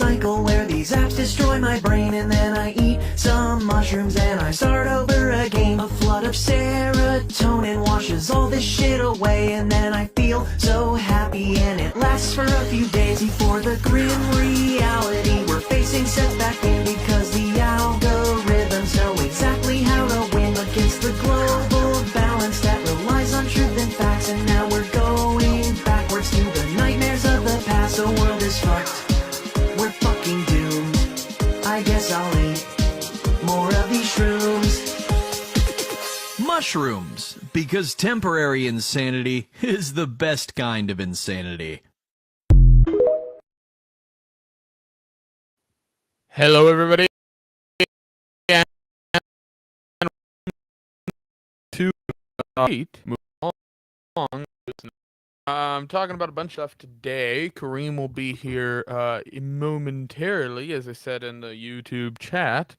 cycle where these apps destroy my brain, and then I eat some mushrooms and I start over again. A flood of serotonin washes all this shit away, and then I feel so happy, and it lasts for a few days before the grim reality we're facing sets back in, because the algorithms know exactly how to win against the global balance that relies on truth and facts. And now we're going backwards to the nightmares of the past. The world is fucked, we're fucking doomed. I guess I'll eat more of these shrooms. Mushrooms, because temporary insanity is the best kind of insanity. Hello, everybody. And to move along. I'm talking about a bunch of stuff today. Kareem will be here momentarily, as I said in the YouTube chat.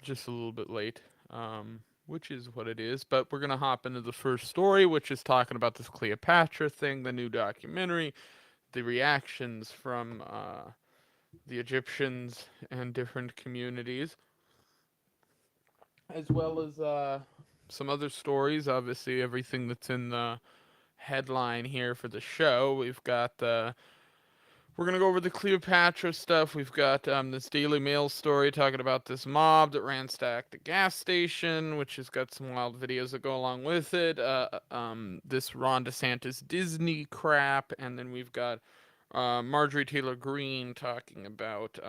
Just a little bit late, which is what it is. But we're going to hop into the first story, which is talking about this Cleopatra thing, the new documentary, the reactions from the Egyptians and different communities, as well as some other stories. Obviously, everything that's in the headline here for the show. We've got we're gonna go over the Cleopatra stuff. We've got this Daily Mail story talking about this mob that ransacked a gas station, which has got some wild videos that go along with it. This Ron DeSantis Disney crap, and then we've got Marjorie Taylor Greene talking about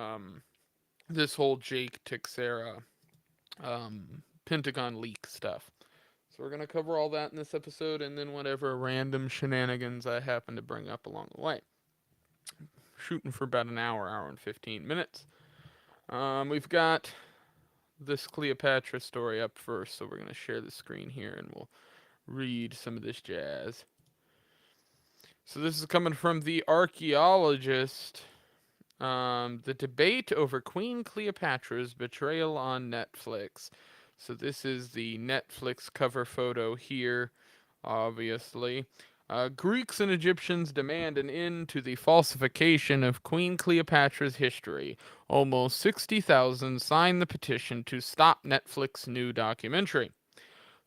this whole Jake Teixeira Pentagon leak stuff. So we're going to cover all that in this episode, and then whatever random shenanigans I happen to bring up along the way. Shooting for about an hour and 15 minutes. We've got this Cleopatra story up first, so we're going to share the screen here, and we'll read some of this jazz. So this is coming from The Archaeologist. The debate over Queen Cleopatra's betrayal on Netflix. So this is the Netflix cover photo here, obviously. Greeks and Egyptians demand an end to the falsification of Queen Cleopatra's history. Almost 60,000 signed the petition to stop Netflix's new documentary.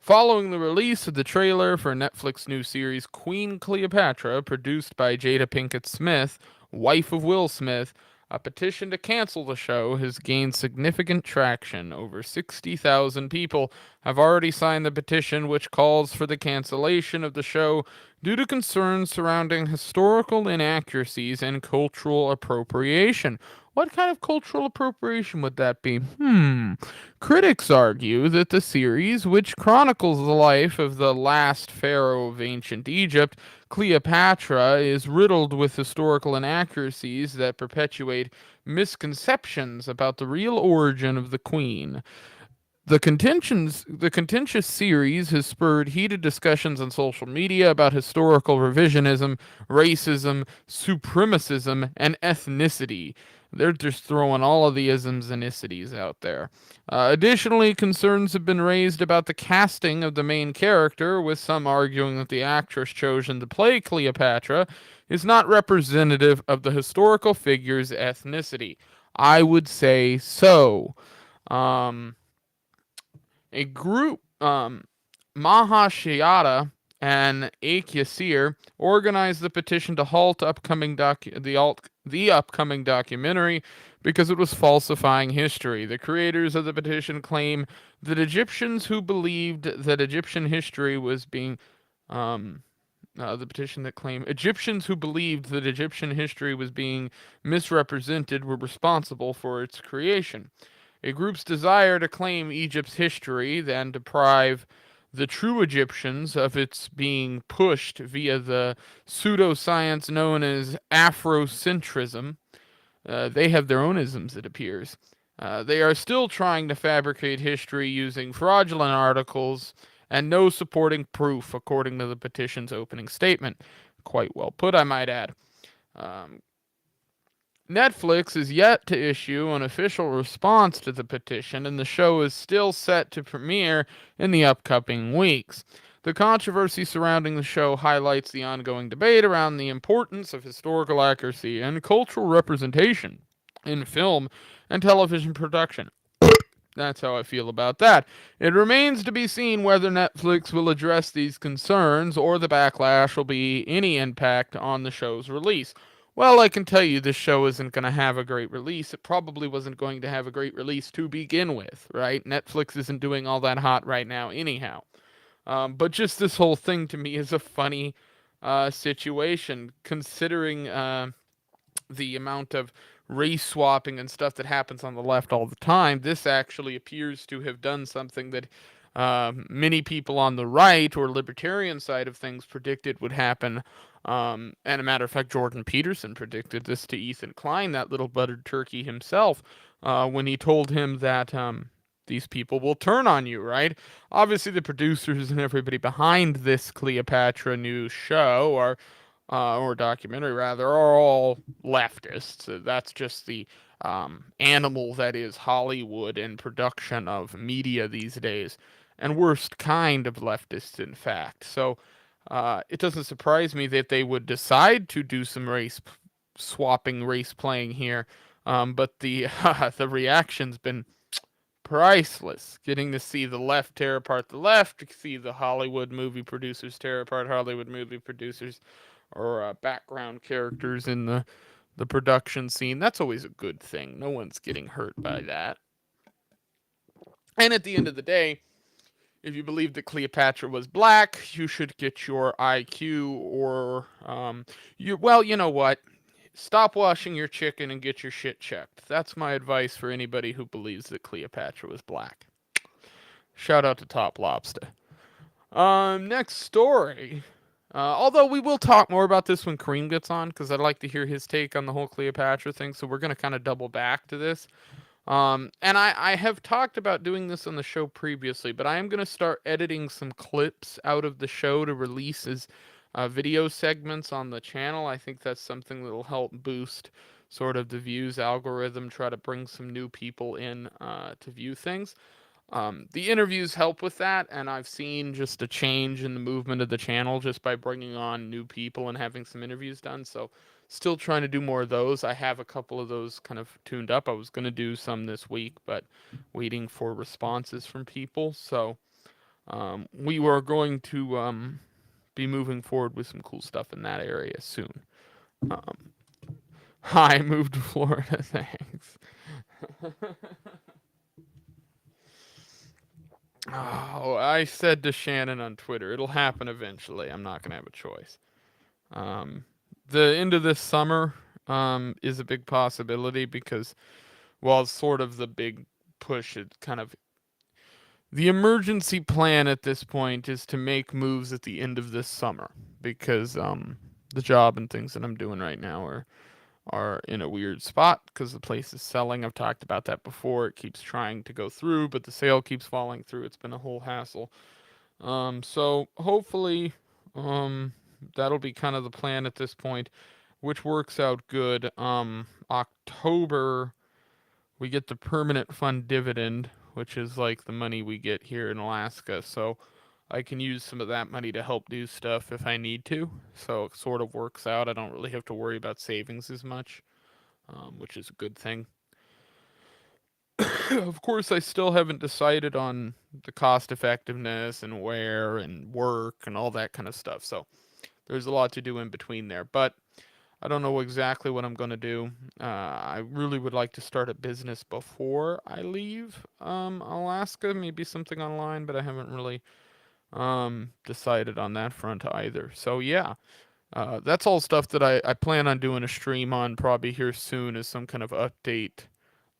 Following the release of the trailer for Netflix's new series Queen Cleopatra, produced by Jada Pinkett Smith, wife of Will Smith, a petition to cancel the show has gained significant traction. Over 60,000 people have already signed the petition, which calls for the cancellation of the show due to concerns surrounding historical inaccuracies and cultural appropriation. What kind of cultural appropriation would that be? Critics argue that the series, which chronicles the life of the last pharaoh of ancient Egypt, Cleopatra, is riddled with historical inaccuracies that perpetuate misconceptions about the real origin of the queen. The contentious series has spurred heated discussions on social media about historical revisionism, racism, supremacism, and ethnicity. They're just throwing all of the isms and icities out there. Additionally, concerns have been raised about the casting of the main character, with some arguing that the actress chosen to play Cleopatra is not representative of the historical figure's ethnicity. I would say so. A group, Mahashiata and Akyasir, organized the petition to halt the upcoming documentary because it was falsifying history. The creators of the petition claim that Egyptians who believed that Egyptian history was being misrepresented were responsible for its creation. A group's desire to claim Egypt's history, then deprive the true Egyptians of its being pushed via the pseudoscience known as Afrocentrism. They have their own isms, it appears. They are still trying to fabricate history using fraudulent articles and no supporting proof, according to the petition's opening statement. Quite well put, I might add. Netflix is yet to issue an official response to the petition, and the show is still set to premiere in the upcoming weeks. The controversy surrounding the show highlights the ongoing debate around the importance of historical accuracy and cultural representation in film and television production. That's how I feel about that. It remains to be seen whether Netflix will address these concerns or the backlash will be any impact on the show's release. Well, I can tell you this show isn't going to have a great release. It probably wasn't going to have a great release to begin with, right? Netflix isn't doing all that hot right now, anyhow. But just this whole thing to me is a funny situation, considering the amount of race swapping and stuff that happens on the left all the time. This actually appears to have done something that many people on the right or libertarian side of things predicted would happen. And a matter of fact, Jordan Peterson predicted this to Ethan Klein, that little buttered turkey himself, when he told him that these people will turn on you, right? Obviously, the producers and everybody behind this Cleopatra news show or documentary rather, are all leftists. That's just the animal that is Hollywood and production of media these days, and worst kind of leftists, in fact. So it doesn't surprise me that they would decide to do some race swapping, race playing here. But the the reaction's been priceless. Getting to see the left tear apart the left, to see the Hollywood movie producers tear apart Hollywood movie producers, or background characters in the production scene. That's always a good thing. No one's getting hurt by that. And at the end of the day, if you believe that Cleopatra was black, you should get your IQ or you know what? Stop washing your chicken and get your shit checked. That's my advice for anybody who believes that Cleopatra was black. Shout out to Top Lobster. Next story. Although we will talk more about this when Kareem gets on, because I'd like to hear his take on the whole Cleopatra thing. So we're going to kind of double back to this. And I have talked about doing this on the show previously, but I am going to start editing some clips out of the show to release as video segments on the channel. I think that's something that will help boost sort of the views algorithm, try to bring some new people in to view things. The interviews help with that, and I've seen just a change in the movement of the channel just by bringing on new people and having some interviews done. So still trying to do more of those. I have a couple of those kind of tuned up. I was going to do some this week, but waiting for responses from people. So we were going to be moving forward with some cool stuff in that area soon. I moved to Florida, thanks. Oh, I said to Shannon on Twitter, it'll happen eventually. I'm not going to have a choice. The end of this summer is a big possibility because, well, it's sort of the big push. It kind of, the emergency plan at this point is to make moves at the end of this summer because the job and things that I'm doing right now are in a weird spot because the place is selling. I've talked about that before. It keeps trying to go through, but the sale keeps falling through. It's been a whole hassle. So hopefully that'll be kind of the plan at this point, which works out good. October, we get the permanent fund dividend, which is like the money we get here in Alaska. So I can use some of that money to help do stuff if I need to. So it sort of works out. I don't really have to worry about savings as much, which is a good thing. Of course, I still haven't decided on the cost effectiveness and where and work and all that kind of stuff. So there's a lot to do in between there. But I don't know exactly what I'm going to do. I really would like to start a business before I leave Alaska. Maybe something online, but I haven't really decided on that front either. So yeah, that's all stuff that I plan on doing a stream on probably here soon as some kind of update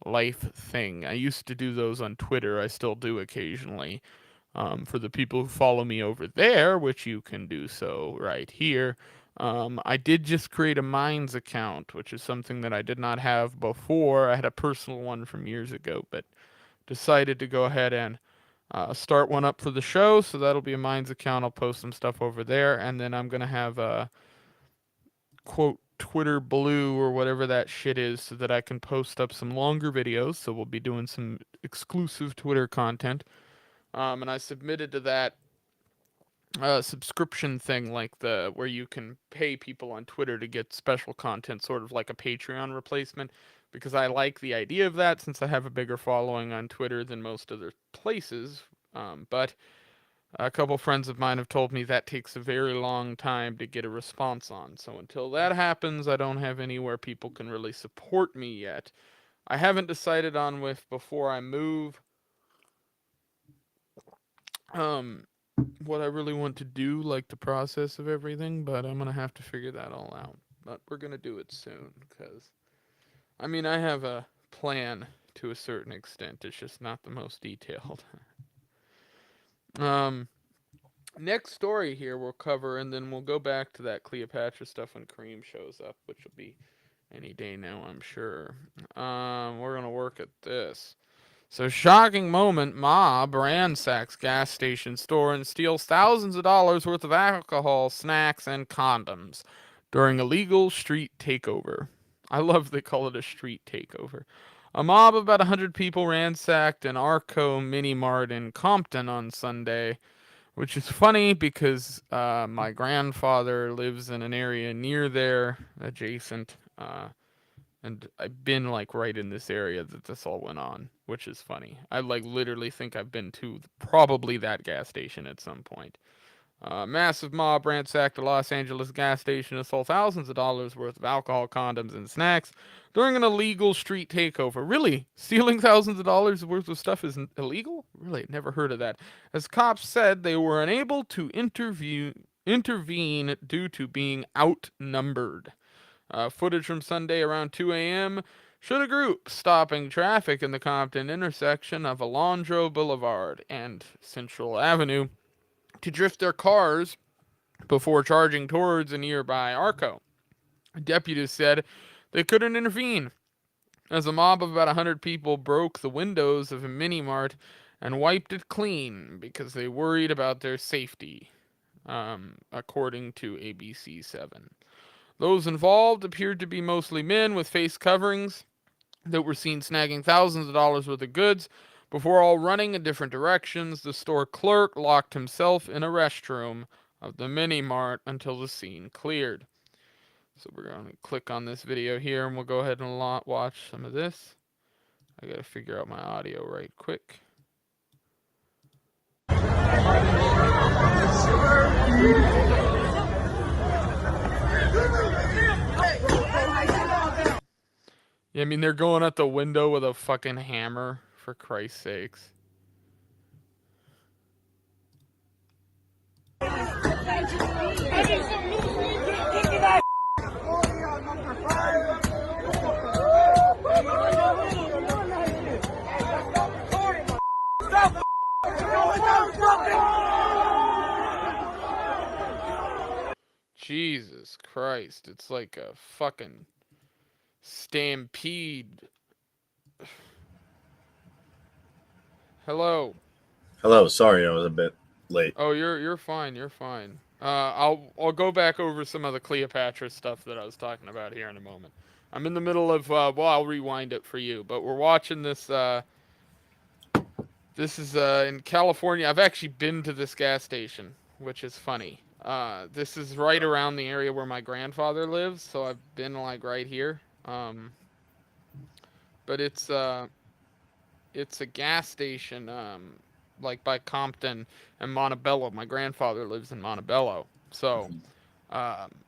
life thing. I used to do those on Twitter. I still do occasionally. For the people who follow me over there, which you can do so right here. I did just create a Minds account, which is something that I did not have before. I had a personal one from years ago, but decided to go ahead and start one up for the show. So that'll be a Minds account. I'll post some stuff over there, and then I'm gonna have a quote Twitter Blue or whatever that shit is, so that I can post up some longer videos. So we'll be doing some exclusive Twitter content. And I submitted to that subscription thing, like the where you can pay people on Twitter to get special content, sort of like a Patreon replacement, because I like the idea of that since I have a bigger following on Twitter than most other places. But a couple friends of mine have told me that takes a very long time to get a response on. So until that happens, I don't have anywhere people can really support me yet. I haven't decided on with before I move what I really want to do, like the process of everything, but I'm gonna have to figure that all out. But we're gonna do it soon, because I mean I have a plan to a certain extent. It's just not the most detailed. Next story here we'll cover, and then we'll go back to that Cleopatra stuff when Kareem shows up, which will be any day now, I'm sure. We're gonna work at this. So, shocking moment, mob ransacks gas station store and steals thousands of dollars worth of alcohol, snacks, and condoms during illegal street takeover. I love they call it a street takeover. A mob of about 100 people ransacked an Arco mini mart in Compton on Sunday, which is funny because my grandfather lives in an area near there, adjacent, and I've been like right in this area that this all went on, which is funny. I like literally think I've been to probably that gas station at some point. Massive mob ransacked a Los Angeles gas station and stole thousands of dollars worth of alcohol, condoms, and snacks during an illegal street takeover. Really? Stealing thousands of dollars worth of stuff is illegal? Really? Never heard of that. As cops said, they were unable to intervene due to being outnumbered. Footage from Sunday around 2 a.m. showed a group stopping traffic in the Compton intersection of Alondro Boulevard and Central Avenue to drift their cars before charging towards a nearby Arco. Deputies said they couldn't intervene as a mob of about 100 people broke the windows of a mini-mart and wiped it clean because they worried about their safety, according to ABC7. Those involved appeared to be mostly men with face coverings that were seen snagging thousands of dollars worth of goods before all running in different directions. The store clerk locked himself in a restroom of the mini-mart until the scene cleared. So we're going to click on this video here and we'll go ahead and watch some of this. I got to figure out my audio right quick. Yeah, I mean, they're going at the window with a fucking hammer, for Christ's sakes. Jesus Christ, it's like a fucking stampede. Hello. Hello, sorry I was a bit late. Oh, you're fine, you're fine. I'll go back over some of the Cleopatra stuff that I was talking about here in a moment. I'm in the middle of well, I'll rewind it for you, but we're watching this this is in California. I've actually been to this gas station, which is funny. This is right around the area where my grandfather lives, so I've been like right here. But it's a gas station, like by Compton and Montebello. My grandfather lives in Montebello, so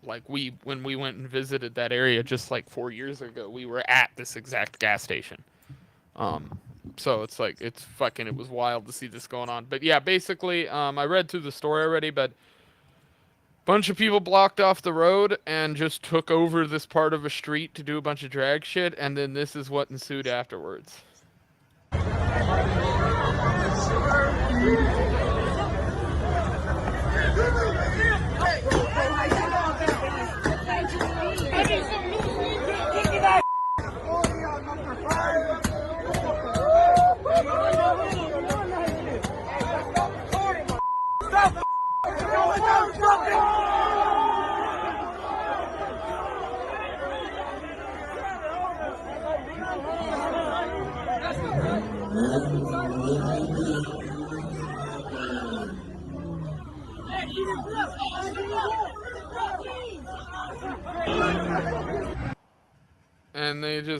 like when we went and visited that area just like 4 years ago, we were at this exact gas station. So it's like it was wild to see this going on. But yeah, basically, I read through the story already, but bunch of people blocked off the road and just took over this part of a street to do a bunch of drag shit, and then this is what ensued afterwards.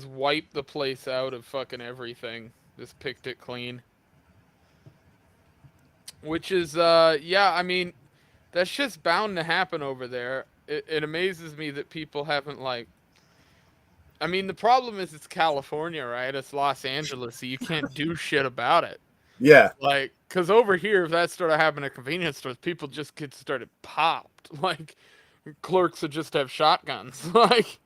just wiped the place out of fucking everything. Just picked it clean. Which is, yeah, I mean, that's just bound to happen over there. It amazes me that people haven't, like, I mean, the problem is it's California, right? It's Los Angeles, so you can't do shit about it. Yeah. Like, because over here, if that started happening at convenience stores, people just get started popped. Like, clerks would just have shotguns. Like,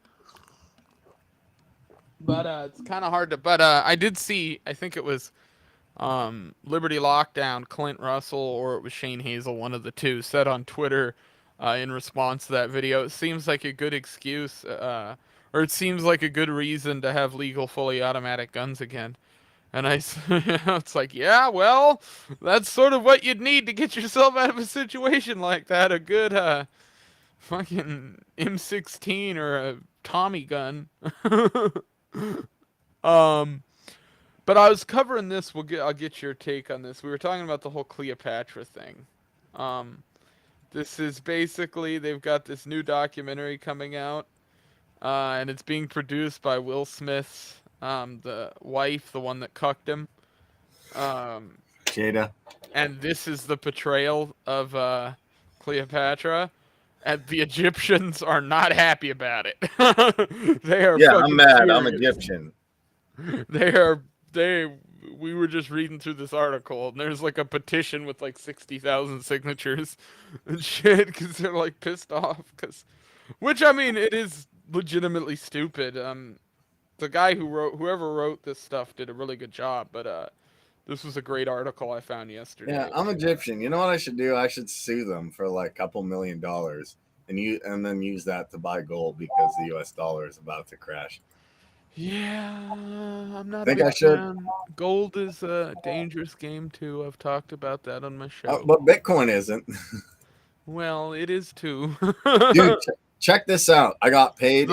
but it's kind of hard to. But I did see, I think it was Liberty Lockdown, Clint Russell, or it was Shane Hazel, one of the two, said on Twitter in response to that video, it seems like a good excuse, or it seems like a good reason to have legal fully automatic guns again. And it's like, yeah, well, that's sort of what you'd need to get yourself out of a situation like that. A good fucking M16 or a Tommy gun. um, but I was covering this. I'll get your take on this. We were talking about the whole Cleopatra thing. This is basically, they've got this new documentary coming out, and it's being produced by Will Smith's the wife, the one that cucked him. Jada. And this is the portrayal of Cleopatra. And the Egyptians are not happy about it. They are. Yeah, fucking I'm mad. furious. I'm Egyptian. We were just reading through this article, and there's like a petition with like 60,000 signatures and shit, because they're like pissed off. Which, I mean, it is legitimately stupid. The guy whoever wrote this stuff did a really good job, but this was a great article I found yesterday. Yeah, I'm Egyptian. You know what I should do? I should sue them for like a couple $1 million and then use that to buy gold because the US dollar is about to crash. Yeah, I'm not. Think I should? Fan. Gold is a dangerous game too. I've talked about that on my show. But Bitcoin isn't. Well, it is too. Dude, check this out. I got paid.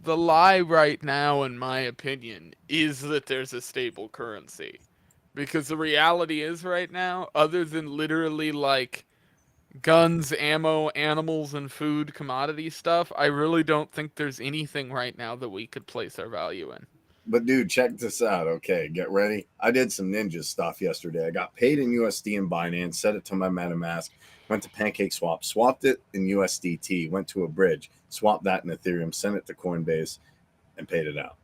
The lie right now, in my opinion, is that there's a stable currency. Because the reality is right now, other than literally like guns, ammo, animals, and food, commodity stuff, I really don't think there's anything right now that we could place our value in. But dude, check this out. Okay, get ready. I did some ninja stuff yesterday. I got paid in USD in Binance, set it to my MetaMask, went to Pancake Swap, swapped it in USDT, went to a bridge, swapped that in Ethereum, sent it to Coinbase, and paid it out.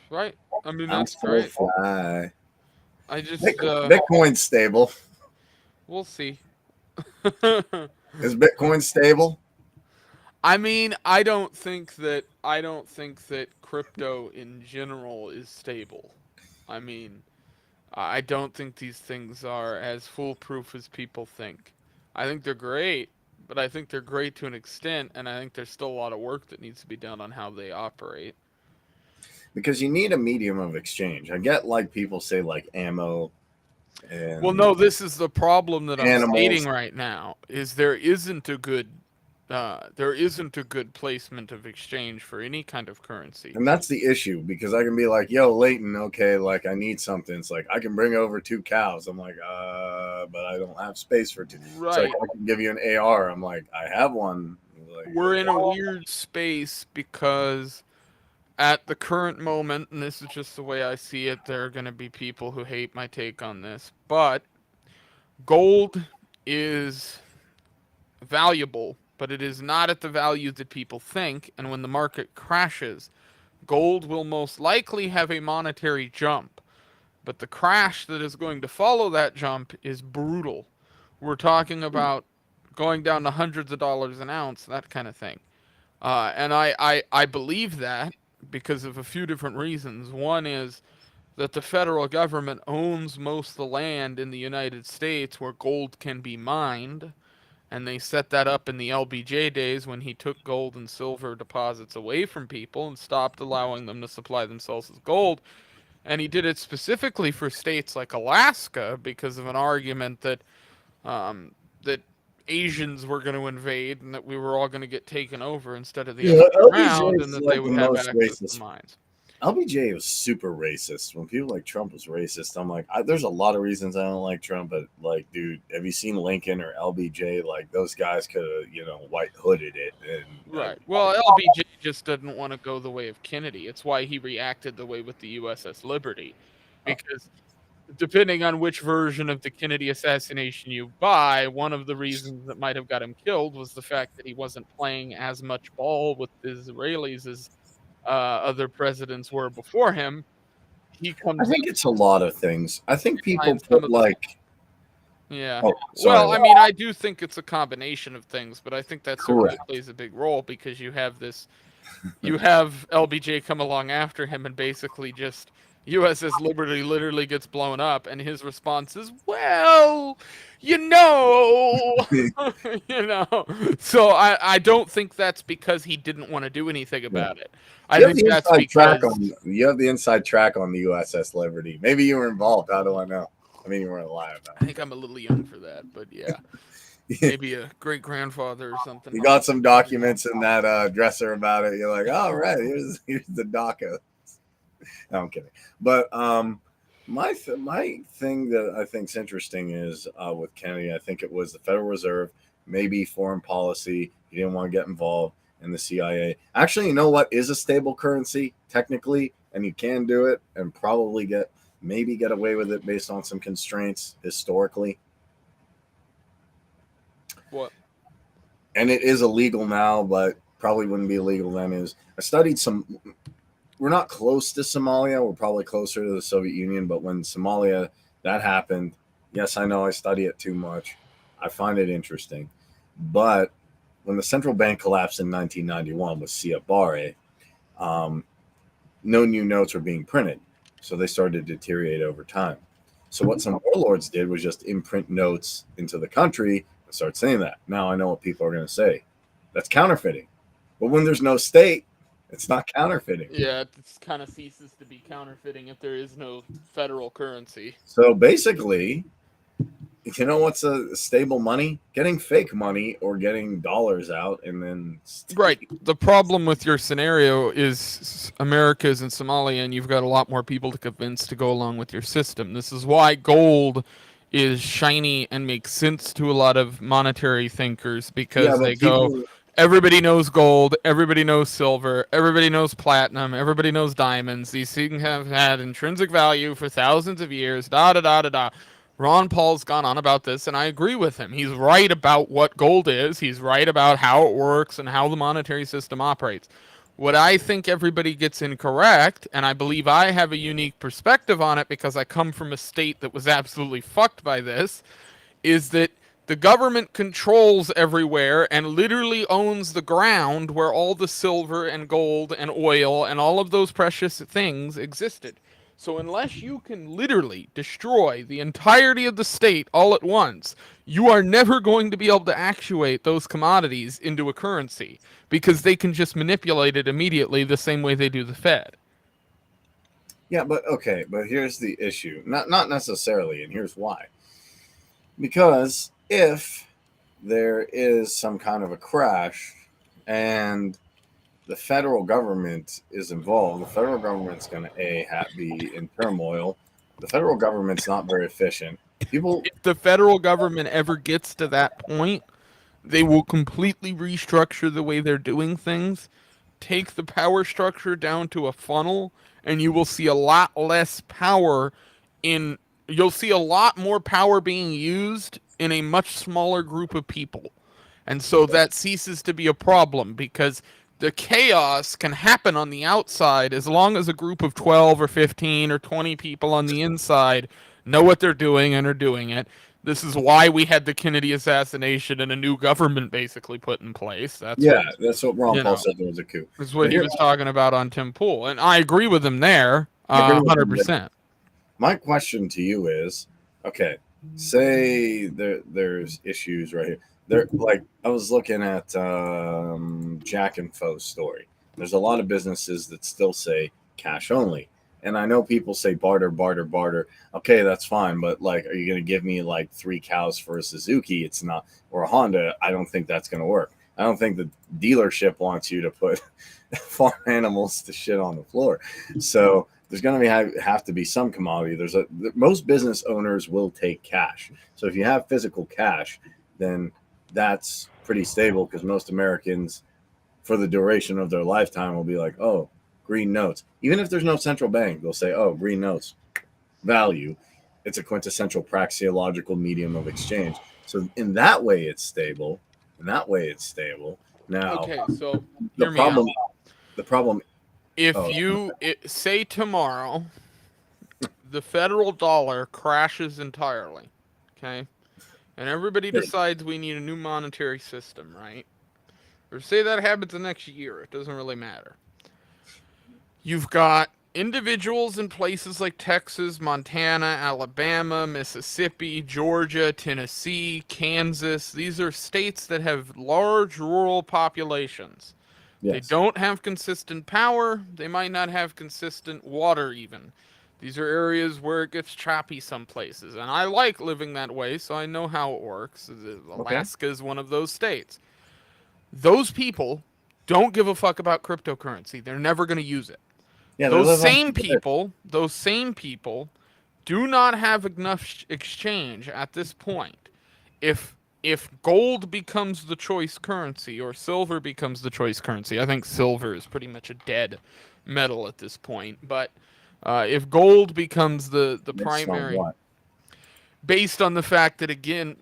Right. I mean, I'm that's so great. fly. I just Bitcoin's stable. We'll see. Is Bitcoin stable? I mean, I don't think that crypto in general is stable. I mean, I don't think these things are as foolproof as people think. I think they're great, but I think they're great to an extent, and I think there's still a lot of work that needs to be done on how they operate. Because you need a medium of exchange. I get like people say like ammo. And well, no, this is the problem that I'm animals. stating right now. Is there isn't a good placement of exchange for any kind of currency. And that's the issue, because I can be like, yo, Leighton, okay, like I need something. It's like, I can bring over 2 cows. I'm like, but I don't have space for 2. Right. It's like, I can give you an AR. I'm like, I have one. Like, we're in a weird space because at the current moment, and this is just the way I see it, there are going to be people who hate my take on this, but gold is valuable, but it is not at the value that people think, and when the market crashes, gold will most likely have a monetary jump, but the crash that is going to follow that jump is brutal. We're talking about going down to hundreds of dollars an ounce, that kind of thing. And I believe that because of a few different reasons. One is that the federal government owns most of the land in the United States where gold can be mined, and they set that up in the LBJ days when he took gold and silver deposits away from people and stopped allowing them to supply themselves with gold. And he did it specifically for states like Alaska because of an argument that that Asians were going to invade and that we were all going to get taken over instead of the other way around, and that they would have access to mines. LBJ was super racist. When people like Trump was racist, I'm like, there's a lot of reasons I don't like Trump, but like, dude, have you seen Lincoln or LBJ? Like, those guys could have, white hooded it. And Right. Well, LBJ just didn't want to go the way of Kennedy. It's why he reacted the way with the USS Liberty, because depending on which version of the Kennedy assassination you buy, one of the reasons that might have got him killed was the fact that he wasn't playing as much ball with the Israelis as other presidents were before him. He I comes think it's a lot of things. I think people behind some put of the like, yeah. oh, Well, sorry. I mean, I do think it's a combination of things, but I think that certainly Correct. plays a big role because you have LBJ come along after him and basically just USS Liberty literally gets blown up, and his response is, "Well, you know, you know." So I don't think that's because he didn't want to do anything about it. I You have think the that's inside track because on. You have the inside track on the USS Liberty. Maybe you were involved. How do I know? I mean, you weren't alive. I think I'm a little young for that, but yeah, maybe a great grandfather or something. You got some documents in that dresser about it. You're like, all right, here's the DACA. No, I'm kidding. But my thing that I think is interesting is with Kennedy. I think it was the Federal Reserve, maybe foreign policy. He didn't want to get involved in the CIA. Actually, you know what is a stable currency technically, and you can do it and probably get away with it based on some constraints historically. What? And it is illegal now, but probably wouldn't be illegal then. Is I studied some. We're not close to Somalia. We're probably closer to the Soviet Union. But when Somalia that happened, yes, I know I study it too much. I find it interesting, but when the central bank collapsed in 1991 with Siad Barre, no new notes were being printed, so they started to deteriorate over time. So what some warlords did was just imprint notes into the country and start saying that. Now I know what people are going to say. That's counterfeiting. But when there's no state, it's not counterfeiting. Yeah, it kind of ceases to be counterfeiting if there is no federal currency. So basically, you know what's a stable money? Getting fake money or getting dollars out and then... Right. The problem with your scenario is America's in Somalia, and you've got a lot more people to convince to go along with your system. This is why gold is shiny and makes sense to a lot of monetary thinkers, because they go, everybody knows gold, everybody knows silver, everybody knows platinum, everybody knows diamonds. These things have had intrinsic value for thousands of years, da-da-da-da-da. Ron Paul's gone on about this, and I agree with him. He's right about what gold is. He's right about how it works and how the monetary system operates. What I think everybody gets incorrect, and I believe I have a unique perspective on it because I come from a state that was absolutely fucked by this, is that the government controls everywhere and literally owns the ground where all the silver and gold and oil and all of those precious things existed. So unless you can literally destroy the entirety of the state all at once, you are never going to be able to actuate those commodities into a currency because they can just manipulate it immediately the same way they do the Fed. Yeah, but okay, but here's the issue. Not necessarily, and here's why. Because if there is some kind of a crash and the federal government is involved, the federal government's going to be in turmoil. The federal government's not very efficient. If the federal government ever gets to that point, they will completely restructure the way they're doing things, take the power structure down to a funnel, and you will see a lot less power you'll see a lot more power being used in a much smaller group of people. And so that ceases to be a problem because the chaos can happen on the outside as long as a group of 12 or 15 or 20 people on the inside know what they're doing and are doing it. This is why we had the Kennedy assassination and a new government basically put in place. That's what Ron Paul said there was a coup. That's what he was talking about on Tim Pool. And I agree with him there, 100%. My question to you is, okay, say there's issues right here. Like I was looking at Jack and Foe's story. There's a lot of businesses that still say cash only. And I know people say barter, barter, barter. Okay, that's fine. But like, are you going to give me like 3 cows for a Suzuki? It's not, or a Honda. I don't think that's going to work. I don't think the dealership wants you to put farm animals to shit on the floor. So there's going to have to be some commodity. Most business owners will take cash. So if you have physical cash, then that's pretty stable, because most Americans, for the duration of their lifetime, will be like, oh, green notes. Even if there's no central bank, they'll say, oh, green notes, value. It's a quintessential praxeological medium of exchange. So in that way, it's stable. Now, Okay, so the hear me out. problem. If Oh, you say tomorrow the federal dollar crashes entirely, okay, and everybody decides we need a new monetary system, right? Or say that happens the next year, it doesn't really matter. You've got individuals in places like Texas, Montana, Alabama, Mississippi, Georgia, Tennessee, Kansas. These are states that have large rural populations. yes. They don't have consistent power. They might not have consistent water even. These are areas where it gets choppy some places. And I like living that way, so I know how it works. Alaska is one of those states. Those people don't give a fuck about cryptocurrency. They're never going to use it. Yeah, those same people do not have enough exchange at this point. If gold becomes the choice currency or silver becomes the choice currency, I think silver is pretty much a dead metal at this point. But if gold becomes the primary, based on the fact that, again,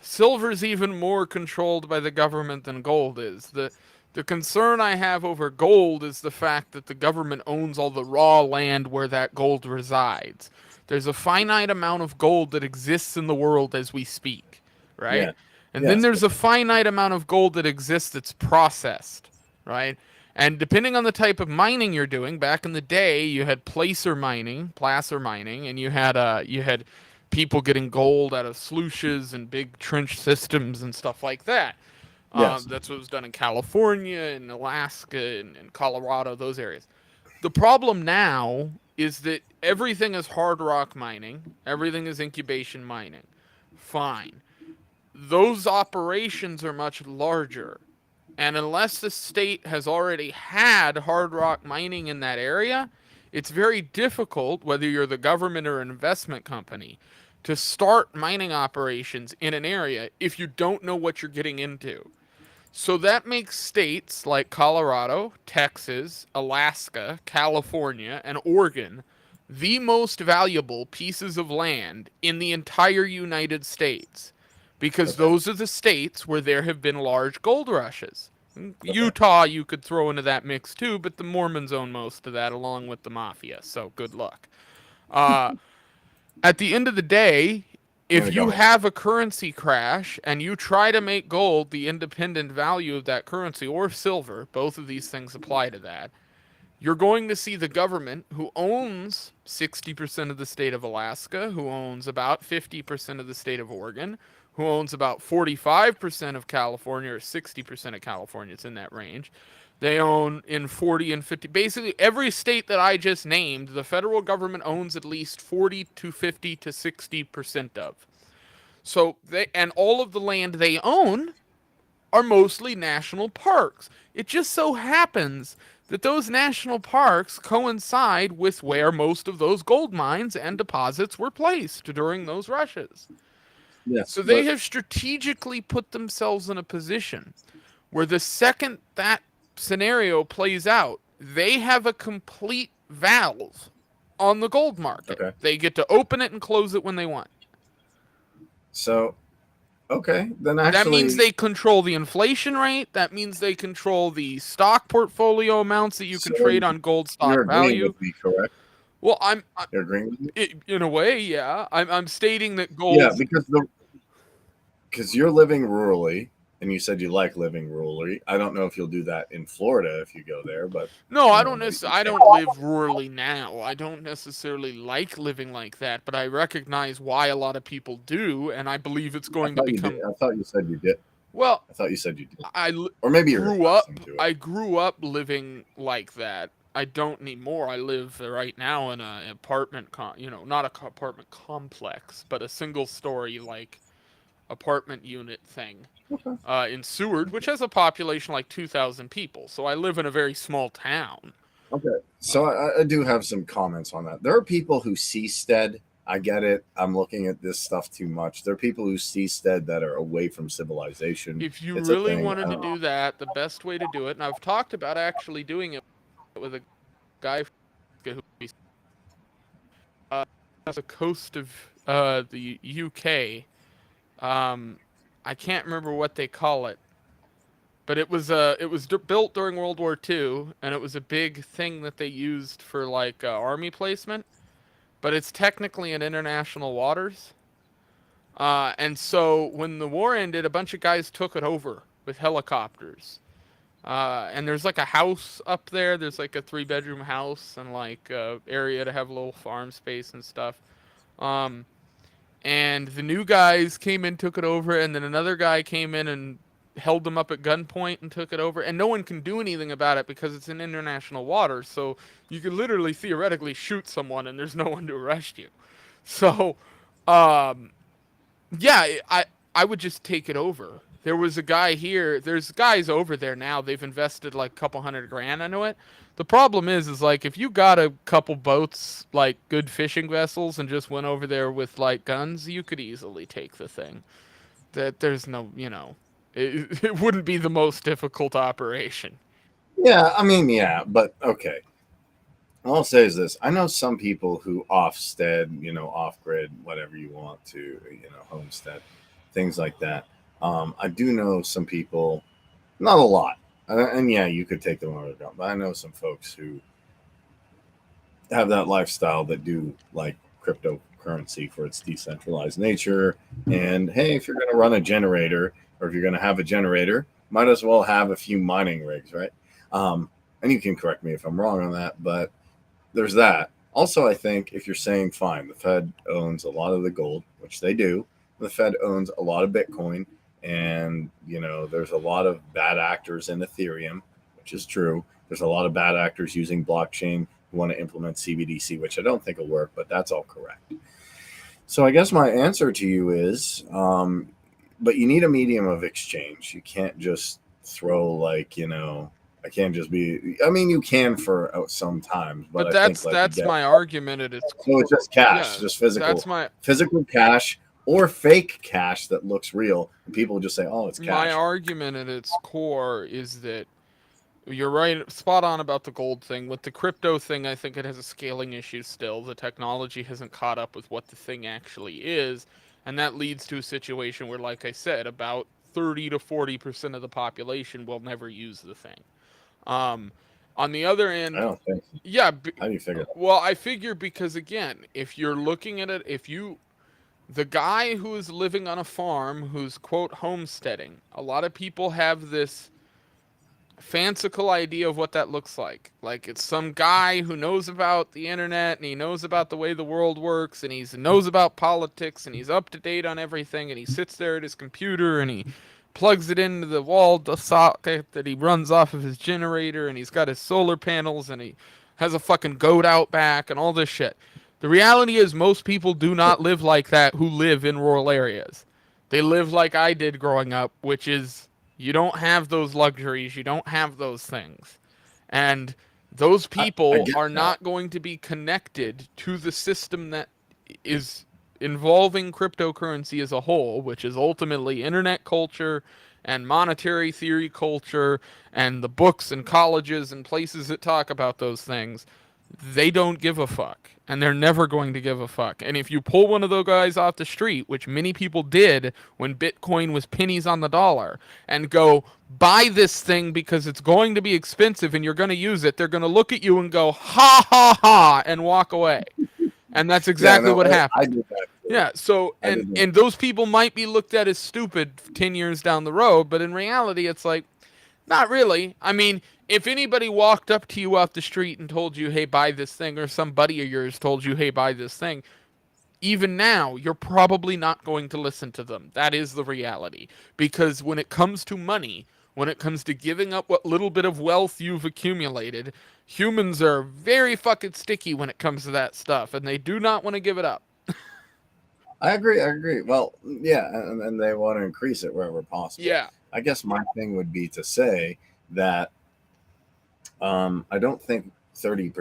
silver is even more controlled by the government than gold is. The concern I have over gold is the fact that the government owns all the raw land where that gold resides. There's a finite amount of gold that exists in the world as we speak, right? Yeah. And then there's a finite amount of gold that exists that's processed, right? And depending on the type of mining you're doing, back in the day, you had placer mining, and you had people getting gold out of sluices and big trench systems and stuff like that. Yes. That's what was done in California and Alaska and Colorado, those areas. The problem now is that everything is hard rock mining. Everything is incubation mining. Fine. Those operations are much larger. And unless the state has already had hard rock mining in that area, it's very difficult, whether you're the government or an investment company, to start mining operations in an area if you don't know what you're getting into. So that makes states like Colorado, Texas, Alaska, California, and Oregon the most valuable pieces of land in the entire United States, because those are the states where there have been large gold rushes. Utah you could throw into that mix too, but the Mormons own most of that along with the mafia, so good luck. At the end of the day, if you have a currency crash and you try to make gold the independent value of that currency, or silver, both of these things apply to that, you're going to see the government, who owns 60% of the state of Alaska, who owns about 50% of the state of Oregon, who owns about 45% of California, or 60% of California, it's in that range. They own in 40 and 50. Basically, every state that I just named, the federal government owns at least 40 to 50 to 60% of. So and all of the land they own are mostly national parks. It just so happens that those national parks coincide with where most of those gold mines and deposits were placed during those rushes. Yes, so they have strategically put themselves in a position where the second that scenario plays out, they have a complete valve on the gold market. Okay. They get to open it and close it when they want. So, okay, then actually... That means they control the inflation rate. That means they control the stock portfolio amounts that you can trade on gold stock you're agreeing value. with me, correct? Well, You're agreeing with me? In a way, yeah. I'm stating that gold... Yeah, because you're living rurally, and you said you like living rurally. I don't know if you'll do that in Florida if you go there, but... No, I don't live rurally now. I don't necessarily like living like that, but I recognize why a lot of people do, and I believe it's going to become... I thought you said you did. Well, I thought you said you did. Or maybe I grew up living like that. I don't need more. I live right now in an apartment, not an apartment complex, but a single story, like apartment unit thing Okay. in Seward, which has a population like 2,000 people. So I live in a very small town. Okay. So I do have some comments on that. There are people who seastead. I get it. I'm looking at this stuff too much. There are people who seastead that are away from civilization. If you It's a really thing. wanted to do that, the best way to do it, and I've talked about actually doing it with a guy who on the coast of the UK. I can't remember what they call it, but it was built during World War II, and it was a big thing that they used for like army placement. But it's technically in international waters. And so when the war ended, a bunch of guys took it over with helicopters. And there's like a house up there. There's like a 3-bedroom house and like area to have a little farm space and stuff. Um, and the new guys came in, took it over, and then another guy came in and held them up at gunpoint and took it over. And no one can do anything about it because it's in international waters. So you could literally theoretically shoot someone and there's no one to arrest you. So, um, yeah, I would just take it over. There was a guy here. There's guys over there now. They've invested like a couple $100,000 into it. The problem is like if you got a couple boats, like good fishing vessels, and just went over there with like guns, you could easily take the thing. That there's no, it wouldn't be the most difficult operation. Yeah, I mean, yeah, but okay. All I'll say is this: I know some people who offstead, off grid, whatever you want to, homestead, things like that. I do know some people, not a lot, and yeah, you could take them over the ground, but I know some folks who have that lifestyle that do like cryptocurrency for its decentralized nature. And hey, if you're going to run a generator, or if you're going to have a generator, might as well have a few mining rigs, right? And you can correct me if I'm wrong on that, but there's that. Also, I think if you're saying, fine, the Fed owns a lot of the gold, which they do, the Fed owns a lot of Bitcoin, and, there's a lot of bad actors in Ethereum, which is true. There's a lot of bad actors using blockchain who want to implement CBDC, which I don't think will work, but that's all correct. So I guess my answer to you is, but you need a medium of exchange. You can't just throw I can't just be. I mean, you can for sometimes, but I think that's my argument at its core. So it's just cash, Yeah, just physical. That's physical cash or fake cash that looks real, and people just say, "Oh, it's cash." my argument at its core is that you're right, spot on about the gold thing. With the crypto thing, I think it has a scaling issue still. The technology hasn't caught up with what the thing actually is, and that leads to a situation where, like I said, about 30 to 40% of the population will never use the thing. Um, on the other end, I don't think. yeah, How do you figure that? well, I figure because again, if you're looking at it, the guy who is living on a farm who's quote homesteading, a lot of people have this fanciful idea of what that looks like. Like it's some guy who knows about the internet and he knows about the way the world works and he knows about politics and he's up to date on everything and he sits there at his computer and he plugs it into the wall socket that he runs off of his generator and he's got his solar panels and he has a fucking goat out back and all this shit. The reality is most people do not live like that who live in rural areas. They live like I did growing up, which is you don't have those luxuries, you don't have those things. And those I people get are that. not going to be connected to the system that is involving cryptocurrency as a whole, which is ultimately internet culture and monetary theory culture and the books and colleges and places that talk about those things. They don't give a fuck, and they're never going to give a fuck. And if you pull one of those guys off the street, which many people did when Bitcoin was pennies on the dollar, and go, buy this thing because it's going to be expensive and you're going to use it, they're going to look at you and go, ha ha ha, and walk away. And that's exactly what happened. I did that. Yeah, so, I did that. and those people might be looked at as stupid 10 years down the road, but in reality, it's like, not really. I mean, if anybody walked up to you off the street and told you, hey, buy this thing, or some buddy of yours told you, hey, buy this thing, even now, you're probably not going to listen to them. That is the reality. Because when it comes to money, when it comes to giving up what little bit of wealth you've accumulated, humans are very fucking sticky when it comes to that stuff, and they do not want to give it up. I agree. I agree. Well, yeah, and they want to increase it wherever possible. Yeah. I guess my thing would be to say that I don't think 30%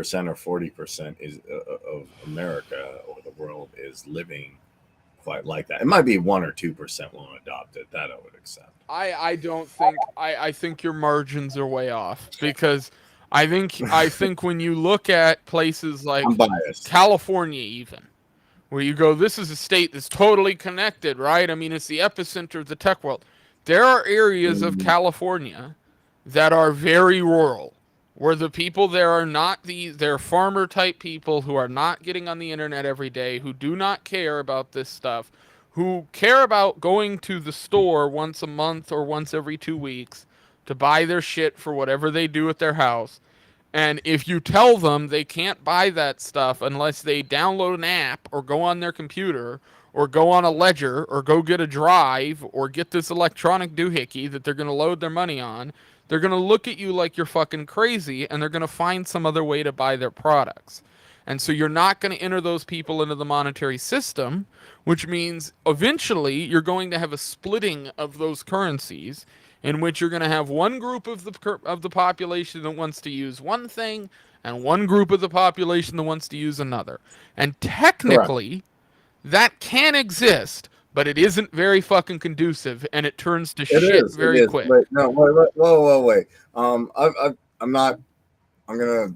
or 40% is of America or the world is living quite like that. It might be 1 or 2% won't adopt it. That I would accept. I don't think I think your margins are way off because I think when you look at places like I'm biased. California even where you go, this is a state that's totally connected, right? I mean, it's the epicenter of the tech world. There are areas of Mm, California that are very rural, where the people there are not they're farmer type people who are not getting on the internet every day, who do not care about this stuff, who care about going to the store once a month or once every 2 weeks to buy their shit for whatever they do at their house. And if you tell them they can't buy that stuff unless they download an app or go on their computer or go on a ledger or go get a drive or get this electronic doohickey that they're going to load their money on, they're going to look at you like you're fucking crazy and they're going to find some other way to buy their products. And so you're not going to enter those people into the monetary system, which means eventually you're going to have a splitting of those currencies in which you're going to have one group of the population that wants to use one thing and one group of the population that wants to use another. And correct. technically that can exist, but it isn't very fucking conducive and it turns to It shit is. It very is. quick. Wait, no, wait, whoa, wait. I'm not. I'm gonna.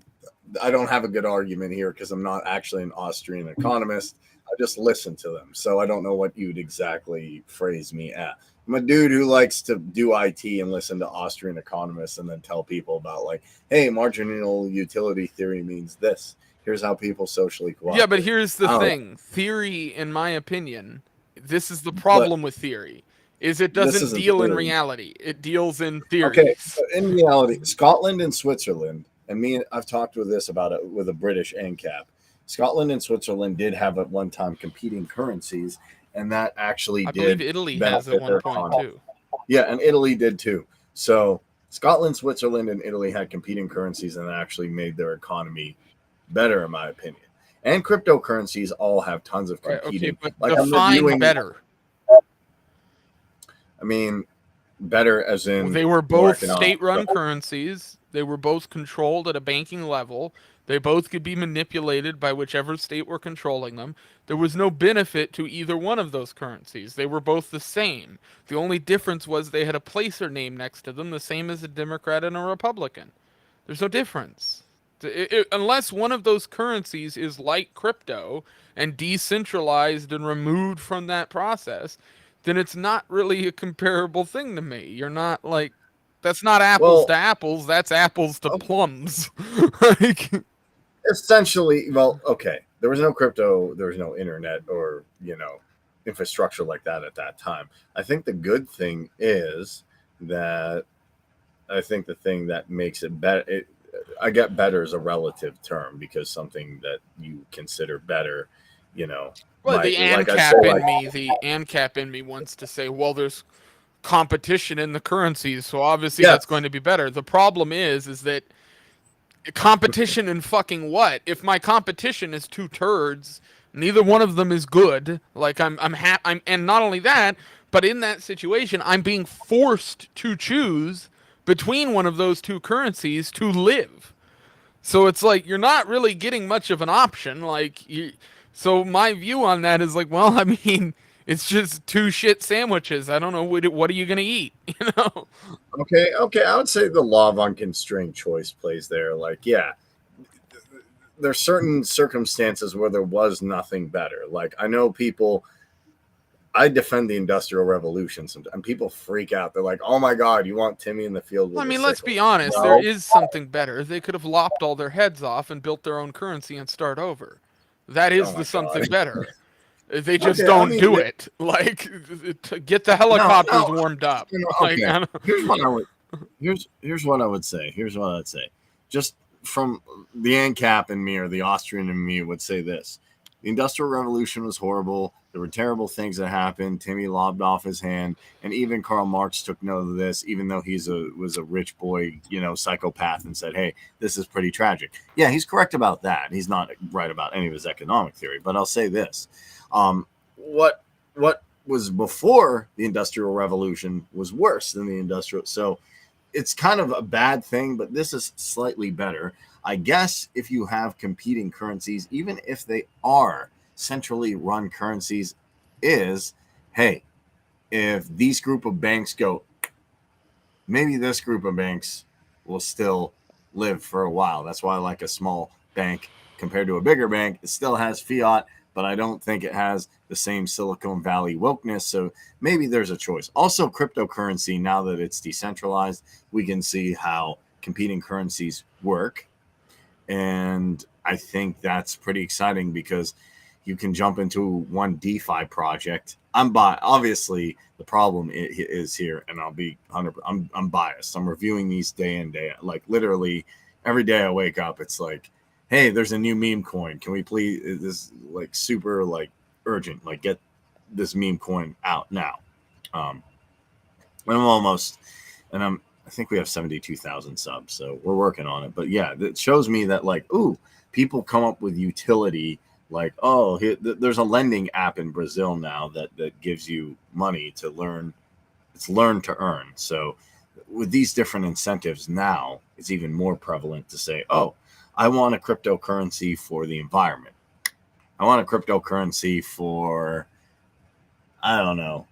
I don't have a good argument here because I'm not actually an Austrian economist. I just listen to them, so I don't know what you'd exactly phrase me at. I'm a dude who likes to do IT and listen to Austrian economists and then tell people about like, hey, marginal utility theory means this. Here's how people socially cooperate. Yeah, but here's the I don't know. thing. Theory, in my opinion, this is the But problem with theory, is it this doesn't isn't deal in theory. reality. It deals in Okay, theories. so in reality, Scotland and Switzerland, and me, I've talked with this about it with a British ANCAP. Scotland and Switzerland did have at one time competing currencies, and that actually I believe did Italy has at benefit their one point economy. too. Yeah, and Italy did too. So Scotland, Switzerland, and Italy had competing currencies, and that actually made their economy better, in my opinion. And cryptocurrencies all have tons of Right, okay, competing. but Like I'm define reviewing. better. I mean, better as in They were more both economic. state-run currencies. They were both controlled at a banking level. They both could be manipulated by whichever state were controlling them. There was no benefit to either one of those currencies. They were both the same. The only difference was they had a placer name next to them, the same as a Democrat and a Republican. There's no difference. Unless one of those currencies is like crypto and decentralized and removed from that process, then it's not really a comparable thing to me. You're not like, that's not apples Well, to apples, that's apples to oh, plums. Like, essentially, well, okay, there was no crypto, there was no internet or infrastructure like that at that time. I think the good thing is that I think the thing that makes it better, I get better as a relative term because something that you consider better, you know, well, the might, like I say, like, the ANCAP in me wants to say, well, there's competition in the currencies, so obviously that's yes, going to be better. The problem is that competition in fucking what? If my competition is two turds, neither one of them is good. Like I'm and not only that, but in that situation, I'm being forced to choose between one of those two currencies to live. So it's like you're not really getting much of an option. So my view on that is like, well, I mean, it's just two shit sandwiches. I don't know what are you gonna eat, you know? okay, I would say the law of unconstrained choice plays there. Like, yeah, there's certain circumstances where there was nothing better. Like, I know people. I defend the Industrial Revolution sometimes, and people freak out. They're like, "Oh my God, you want Timmy in the field with Well, I a mean, let's sickle?" be honest. There Well, is something better. They could have lopped all their heads off and built their own currency and start over. That oh is my the something God. better. They just Okay, I don't mean, do it. Like, to get the no, helicopters no, warmed up. Like, okay. I don't, Here's what I would. Here's what I would say. Here's what I'd say. Just from the ANCAP in me or the Austrian in me would say this: the Industrial Revolution was horrible. There were terrible things that happened. Timmy lobbed off his hand, and even Karl Marx took note of this, even though was a rich boy, psychopath, and said, "Hey, this is pretty tragic." Yeah, he's correct about that. He's not right about any of his economic theory, but I'll say this: what was before the Industrial Revolution was worse than the industrial. So it's kind of a bad thing, but this is slightly better. I guess if you have competing currencies, even if they are centrally run currencies, is hey, if these group of banks go, maybe this group of banks will still live for a while. That's why I like a small bank compared to a bigger bank. It still has fiat, but I don't think it has the same Silicon Valley wokeness. So maybe there's a choice. Also, cryptocurrency, now that it's decentralized, we can see how competing currencies work. And I think that's pretty exciting because you can jump into one DeFi project. Obviously the problem is here, and I'll be 100. I'm biased. I'm reviewing these day in day out. Like literally every day I wake up, it's like, hey, there's a new meme coin. Can we please? This like super like urgent. Like get this meme coin out now. And I'm almost, and I think we have 72,000 subs, so we're working on it. But yeah, it shows me that like, ooh, people come up with utility. Like, oh, there's a lending app in Brazil now that gives you money to learn. It's learn to earn. So with these different incentives now, it's even more prevalent to say, oh, I want a cryptocurrency for the environment. I want a cryptocurrency for, I don't know,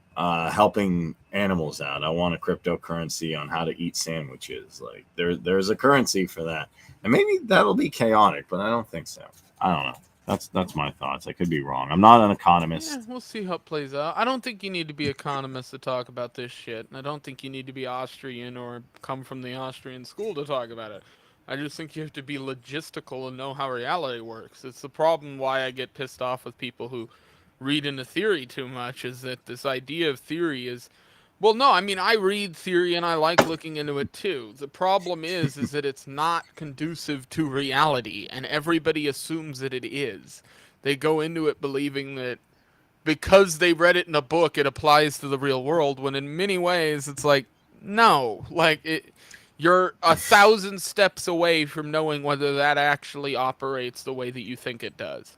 helping animals out. I want a cryptocurrency on how to eat sandwiches. Like there's a currency for that. And maybe that'll be chaotic, but I don't think so. I don't know. That's my thoughts. I could be wrong. I'm not an economist. Yeah, we'll see how it plays out. I don't think you need to be economist to talk about this shit, and I don't think you need to be Austrian or come from the Austrian school to talk about it. I just think you have to be logistical and know how reality works. It's the problem why I get pissed off with people who read into theory too much, is that this idea of theory is, well, no, I mean, I read theory and I like looking into it too. The problem is that it's not conducive to reality, and everybody assumes that it is. They go into it believing that because they read it in a book, it applies to the real world, when in many ways it's like, no, like you're 1,000 steps away from knowing whether that actually operates the way that you think it does.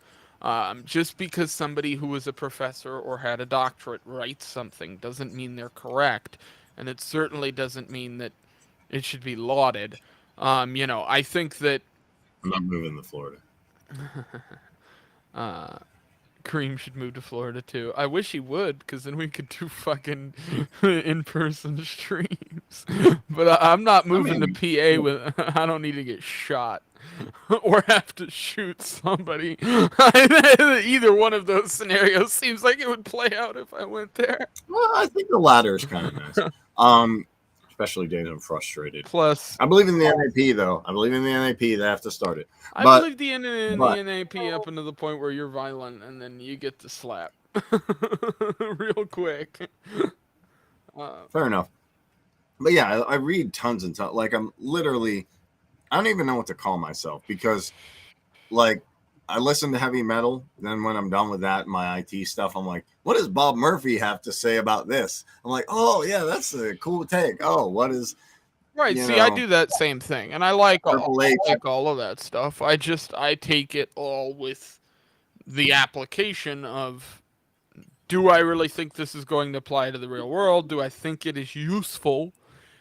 Just because somebody who was a professor or had a doctorate writes something doesn't mean they're correct, and it certainly doesn't mean that it should be lauded. I think that I'm not moving to Florida. Kareem should move to Florida too. I wish he would, because then we could do fucking in-person streams. But I'm not moving to PA with. I don't need to get shot or have to shoot somebody. Either one of those scenarios seems like it would play out if I went there. Well, I think the latter is kind of nice. Especially days I'm frustrated. Plus, I believe in the NAP though. I believe in the NAP. They have to start it. I But believe the NAP up into the point where you're violent and then you get to slap real quick. fair enough. But yeah, I read tons and tons. Like I'm literally, I don't even know what to call myself because, like, I listen to heavy metal. Then when I'm done with that, my IT stuff, I'm like, what does Bob Murphy have to say about this? I'm like, oh yeah, that's a cool take. Oh, what is Right. you See, I know, do that same thing, and I like Triple H? all of that stuff. I take it all with the application of, do I really think this is going to apply to the real world? Do I think it is useful?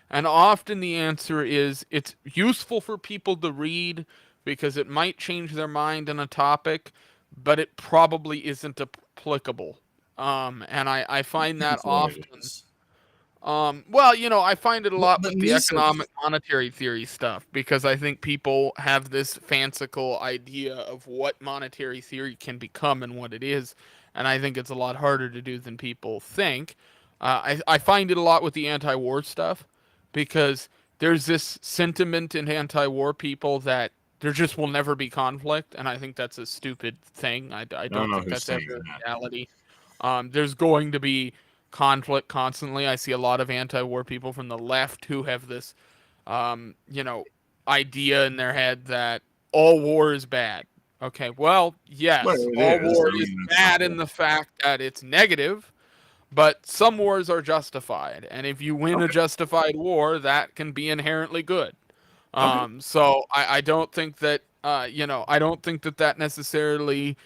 And often the answer is it's useful for people to read because it might change their mind on a topic, but it probably isn't applicable. And I find that That's what it often. is. Well, I find it a lot But with the Mises, economic monetary theory stuff, because I think people have this fanciful idea of what monetary theory can become and what it is, and I think it's a lot harder to do than people think. I find it a lot with the anti-war stuff, because there's this sentiment in anti-war people that there just will never be conflict, and I think that's a stupid thing. I I don't don't know think who's that's saying ever that. reality. There's going to be conflict constantly. I see a lot of anti-war people from the left who have this, idea in their head that all war is bad. Okay, well, Well, yes, it all is. war I is mean, that's bad not in the fact that it's negative, but some wars are justified, and if you win a okay. justified war, that can be inherently good. Okay. So I don't think that, I don't think that necessarily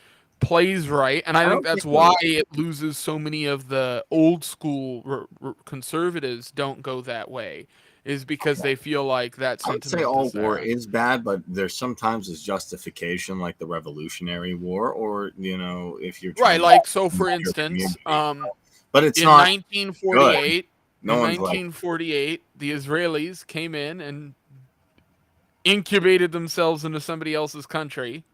plays right, and I think don't that's think why it loses so many of the old school conservatives don't go that way, is because they feel like that I would say sentiment all is war there. is bad, but there's sometimes is justification, like the Revolutionary War, or if you're Right, trying to like so for unite your instance, community. But it's in not good. 1948, No one's like, the Israelis came in and incubated themselves into somebody else's country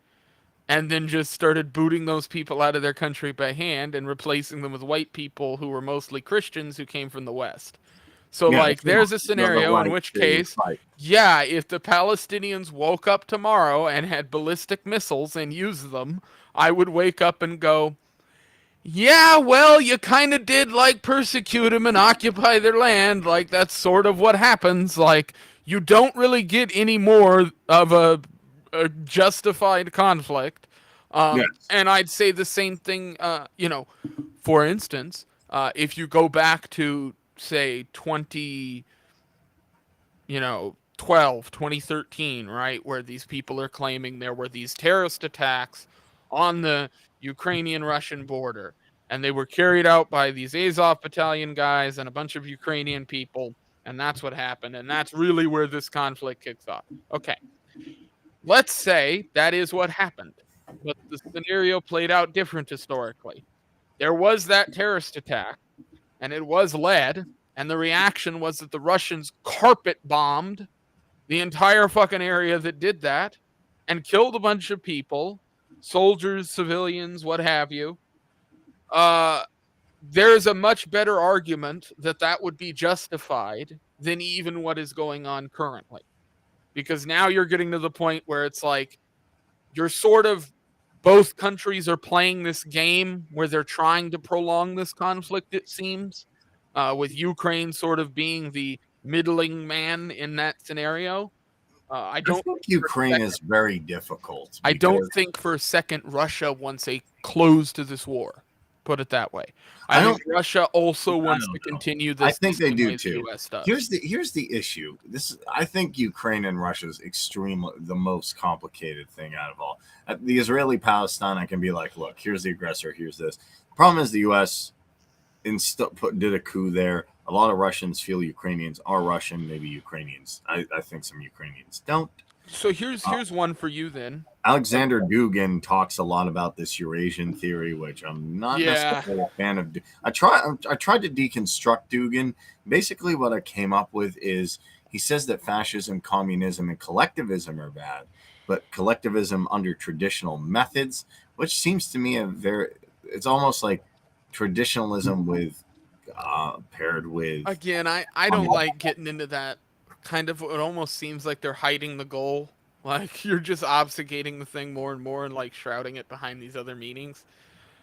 and then just started booting those people out of their country by hand and replacing them with white people who were mostly Christians who came from the West. So, yeah, like, it's not there's a the scenario in right which to case, fight. yeah, if the Palestinians woke up tomorrow and had ballistic missiles and used them, I would wake up and go, yeah, well, you kind of did, like, persecute them and occupy their land. Like, that's sort of what happens. Like, you don't really get any more of a justified conflict. Yes. And I'd say the same thing, for instance, if you go back to, say, 2013, right, where these people are claiming there were these terrorist attacks on the Ukrainian-Russian border, and they were carried out by these Azov battalion guys and a bunch of Ukrainian people, and that's what happened, and that's really where this conflict kicks off. Okay, let's say that is what happened, but the scenario played out different historically. There was that terrorist attack, and it was led, and the reaction was that the Russians carpet bombed the entire fucking area that did that and killed a bunch of people, soldiers, civilians, what have you. Uh, there's a much better argument that that would be justified than even what is going on currently. Because now you're getting to the point where it's like you're sort of both countries are playing this game where they're trying to prolong this conflict, it seems, with Ukraine sort of being the middling man in that scenario. I I don't think Ukraine is very difficult I don't because think for a second Russia wants a close to this war. Put it that way. I I think don't. Russia also I wants don't to know. continue I this the think they same do way the too. US does. Here's the issue. I think Ukraine and Russia is extremely the most complicated thing out of all. The Israeli Palestine, I can be like, look, here's the aggressor, here's this. The problem is the U.S. Did a coup there. A lot of Russians feel Ukrainians are Russian, maybe Ukrainians. I think some Ukrainians don't. So here's one for you then. Alexander Dugin talks a lot about this Eurasian theory, which I'm not Yeah. necessarily a fan of. I tried to deconstruct Dugin. Basically, what I came up with is he says that fascism, communism, and collectivism are bad, but collectivism under traditional methods, which seems to me it's almost like traditionalism with paired with. Again, I don't like getting into that kind of, it almost seems like they're hiding the goal. Like you're just obfuscating the thing more and more and like shrouding it behind these other meanings.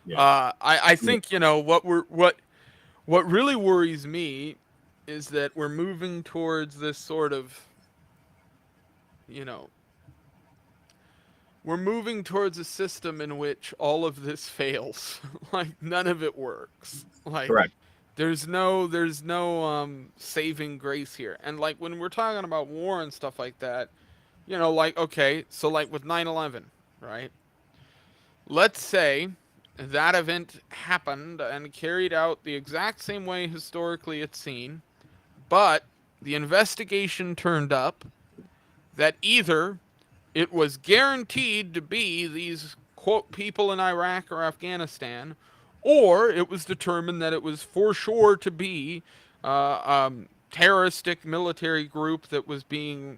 Yeah. I think, what really worries me is that we're moving towards this sort of, we're moving towards a system in which all of this fails. Like none of it works. Like Correct. there's no saving grace here. And like when we're talking about war and stuff like that, like okay, so like with 9/11, right? Let's say that event happened and carried out the exact same way historically it's seen, but the investigation turned up that either it was guaranteed to be these, quote, people in Iraq or Afghanistan, or it was determined that it was for sure to be terroristic military group that was being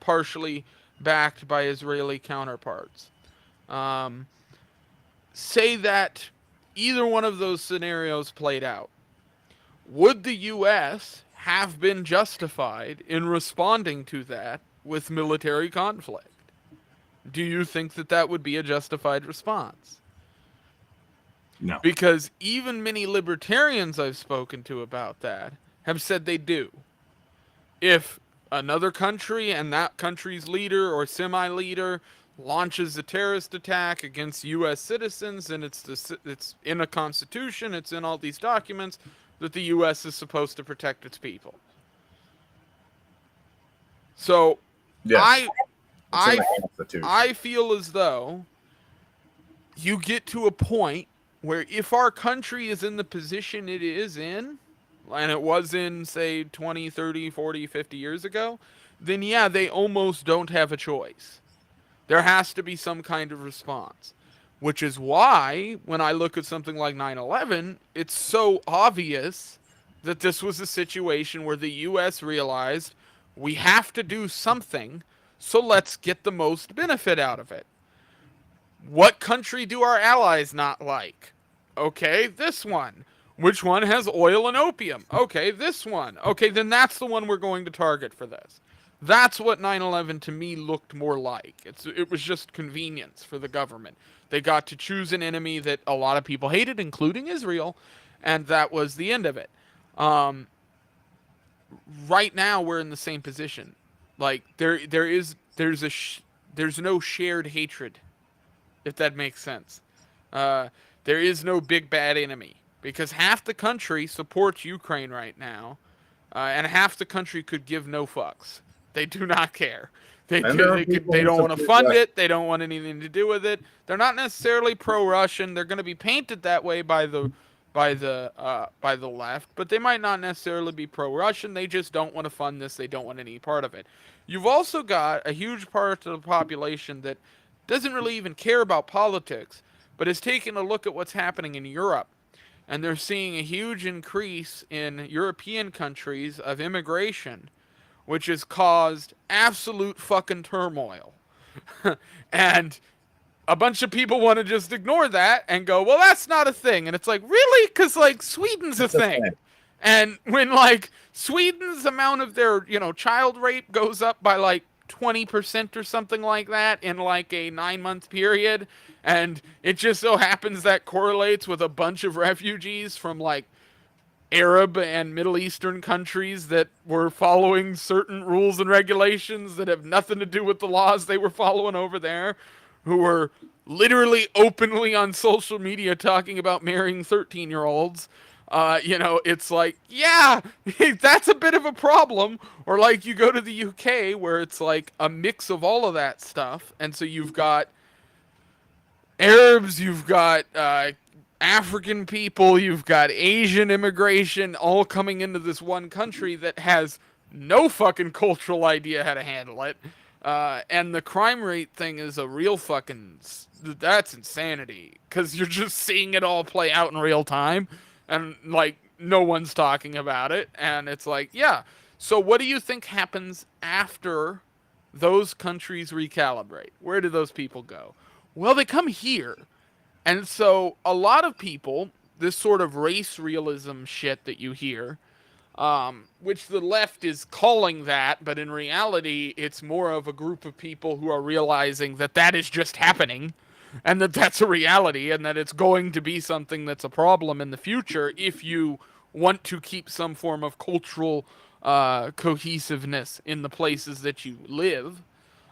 partially backed by Israeli counterparts. Say that either one of those scenarios played out. Would the U.S. have been justified in responding to that with military conflict? Do you think that that would be a justified response? No. Because even many libertarians I've spoken to about that have said they do. If another country and that country's leader or semi-leader launches a terrorist attack against U.S. citizens, and it's in a constitution, it's in all these documents that the U.S. is supposed to protect its people. So, Yes. I feel as though you get to a point where if our country is in the position it is in, and it was in, say, 20, 30, 40, 50 years ago, then yeah, they almost don't have a choice. There has to be some kind of response. Which is why, when I look at something like 9/11, it's so obvious that this was a situation where the U.S. realized we have to do something, so let's get the most benefit out of it. What country do our allies not like? Okay, this one. Which one has oil and opium? Okay, this one. Okay, then that's the one we're going to target for this. That's what 9/11 to me looked more like. It was just convenience for the government. They got to choose an enemy that a lot of people hated, including Israel, and that was the end of it. Right now, we're in the same position. Like there's no shared hatred, if that makes sense. There is no big bad enemy because half the country supports Ukraine right now, and half the country could give no fucks. They do not care. They don't want to fund it. They don't want anything to do with it. They're not necessarily pro-Russian. They're going to be painted that way by the left, but they might not necessarily be pro-Russian. They just don't want to fund this. They don't want any part of it. You've also got a huge part of the population that doesn't really even care about politics, but is taking a look at what's happening in Europe. And they're seeing a huge increase in European countries of immigration, which has caused absolute fucking turmoil. And a bunch of people want to just ignore that and go, well, that's not a thing. And it's like, really? Because, like, Sweden's a thing. And when, like, Sweden's amount of their, child rape goes up by, like, 20% or something like that in, like, a 9-month period, and it just so happens that correlates with a bunch of refugees from, like, Arab and Middle Eastern countries that were following certain rules and regulations that have nothing to do with the laws they were following over there, who were literally openly on social media talking about marrying 13-year-olds. It's like, yeah, that's a bit of a problem. Or like you go to the UK where it's like a mix of all of that stuff. And so you've got Arabs, you've got African people, you've got Asian immigration all coming into this one country that has no fucking cultural idea how to handle it. And the crime rate thing is a real fucking, that's insanity. Because you're just seeing it all play out in real time. And, like, no one's talking about it. And it's like, yeah. So what do you think happens after those countries recalibrate? Where do those people go? Well, they come here. And so a lot of people, this sort of race realism shit that you hear, which the left is calling that, but in reality, it's more of a group of people who are realizing that that is just happening, and that that's a reality, and that it's going to be something that's a problem in the future if you want to keep some form of cultural cohesiveness in the places that you live,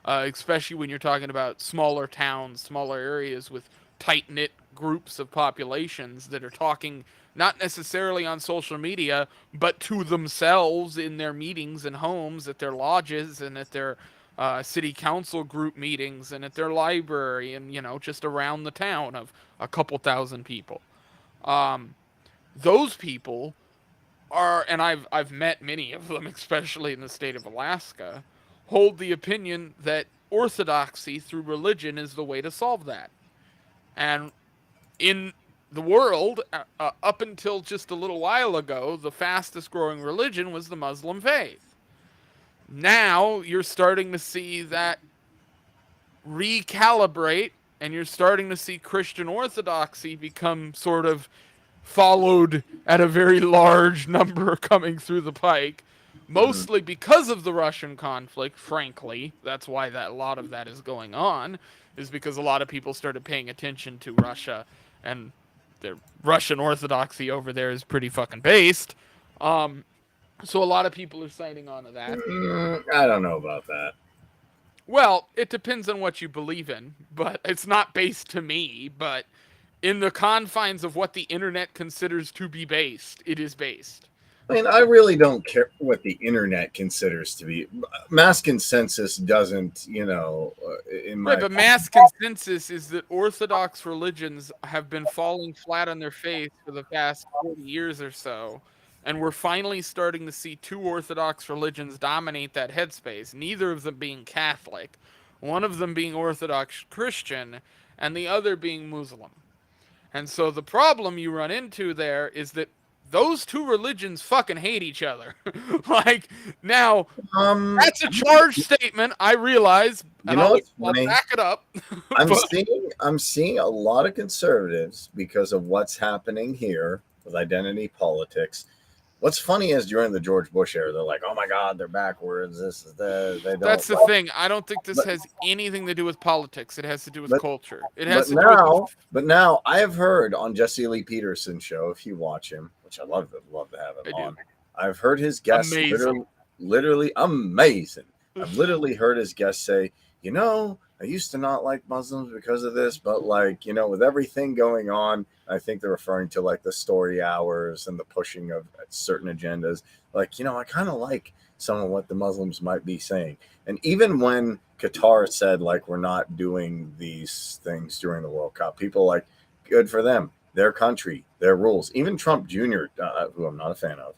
especially when you're talking about smaller towns, smaller areas with tight-knit groups of populations that are talking not necessarily on social media, but to themselves in their meetings and homes, at their lodges and at their city council group meetings and at their library and, just around the town of a couple thousand people. Those people are, and I've met many of them, especially in the state of Alaska, hold the opinion that orthodoxy through religion is the way to solve that. And in the world, up until just a little while ago, the fastest growing religion was the Muslim faith. Now you're starting to see that recalibrate, and you're starting to see Christian orthodoxy become sort of followed at a very large number coming through the pike, mostly because of the Russian conflict, frankly. That's why a lot of that is going on, is because a lot of people started paying attention to Russia, and the Russian orthodoxy over there is pretty fucking based. So a lot of people are signing on to that. I don't know about that. Well, it depends on what you believe in, but it's not based to me, but in the confines of what the internet considers to be based, it is based. I mean, I really don't care what the internet considers to be. Mass consensus doesn't, in my Right, but mass consensus is that Orthodox religions have been falling flat on their face for the past 40 years or so, and we're finally starting to see two Orthodox religions dominate that headspace, neither of them being Catholic, one of them being Orthodox Christian, and the other being Muslim. And so the problem you run into there is that those two religions fucking hate each other. Like, now, um, that's a charged statement, I realize, you and know what's I'll funny? back it up. I'm But seeing a lot of conservatives because of what's happening here with identity politics. What's funny is during the George Bush era, they're like, "Oh my God, they're backwards. This is that. They don't." that's the like-" thing. I don't think this But has anything to do with politics. It has to do with but culture. It but has to do with now I have heard on Jesse Lee Peterson's show, if you watch him, which I love to have him I do. on. I've heard his guests Amazing. literally amazing. I've literally heard his guests say, I used to not like Muslims because of this, but with everything going on, I think they're referring to like the story hours and the pushing of certain agendas. I kind of like some of what the Muslims might be saying. And even when Qatar said, like, we're not doing these things during the World Cup, people like, good for them, their country, their rules. Even Trump Jr., who I'm not a fan of,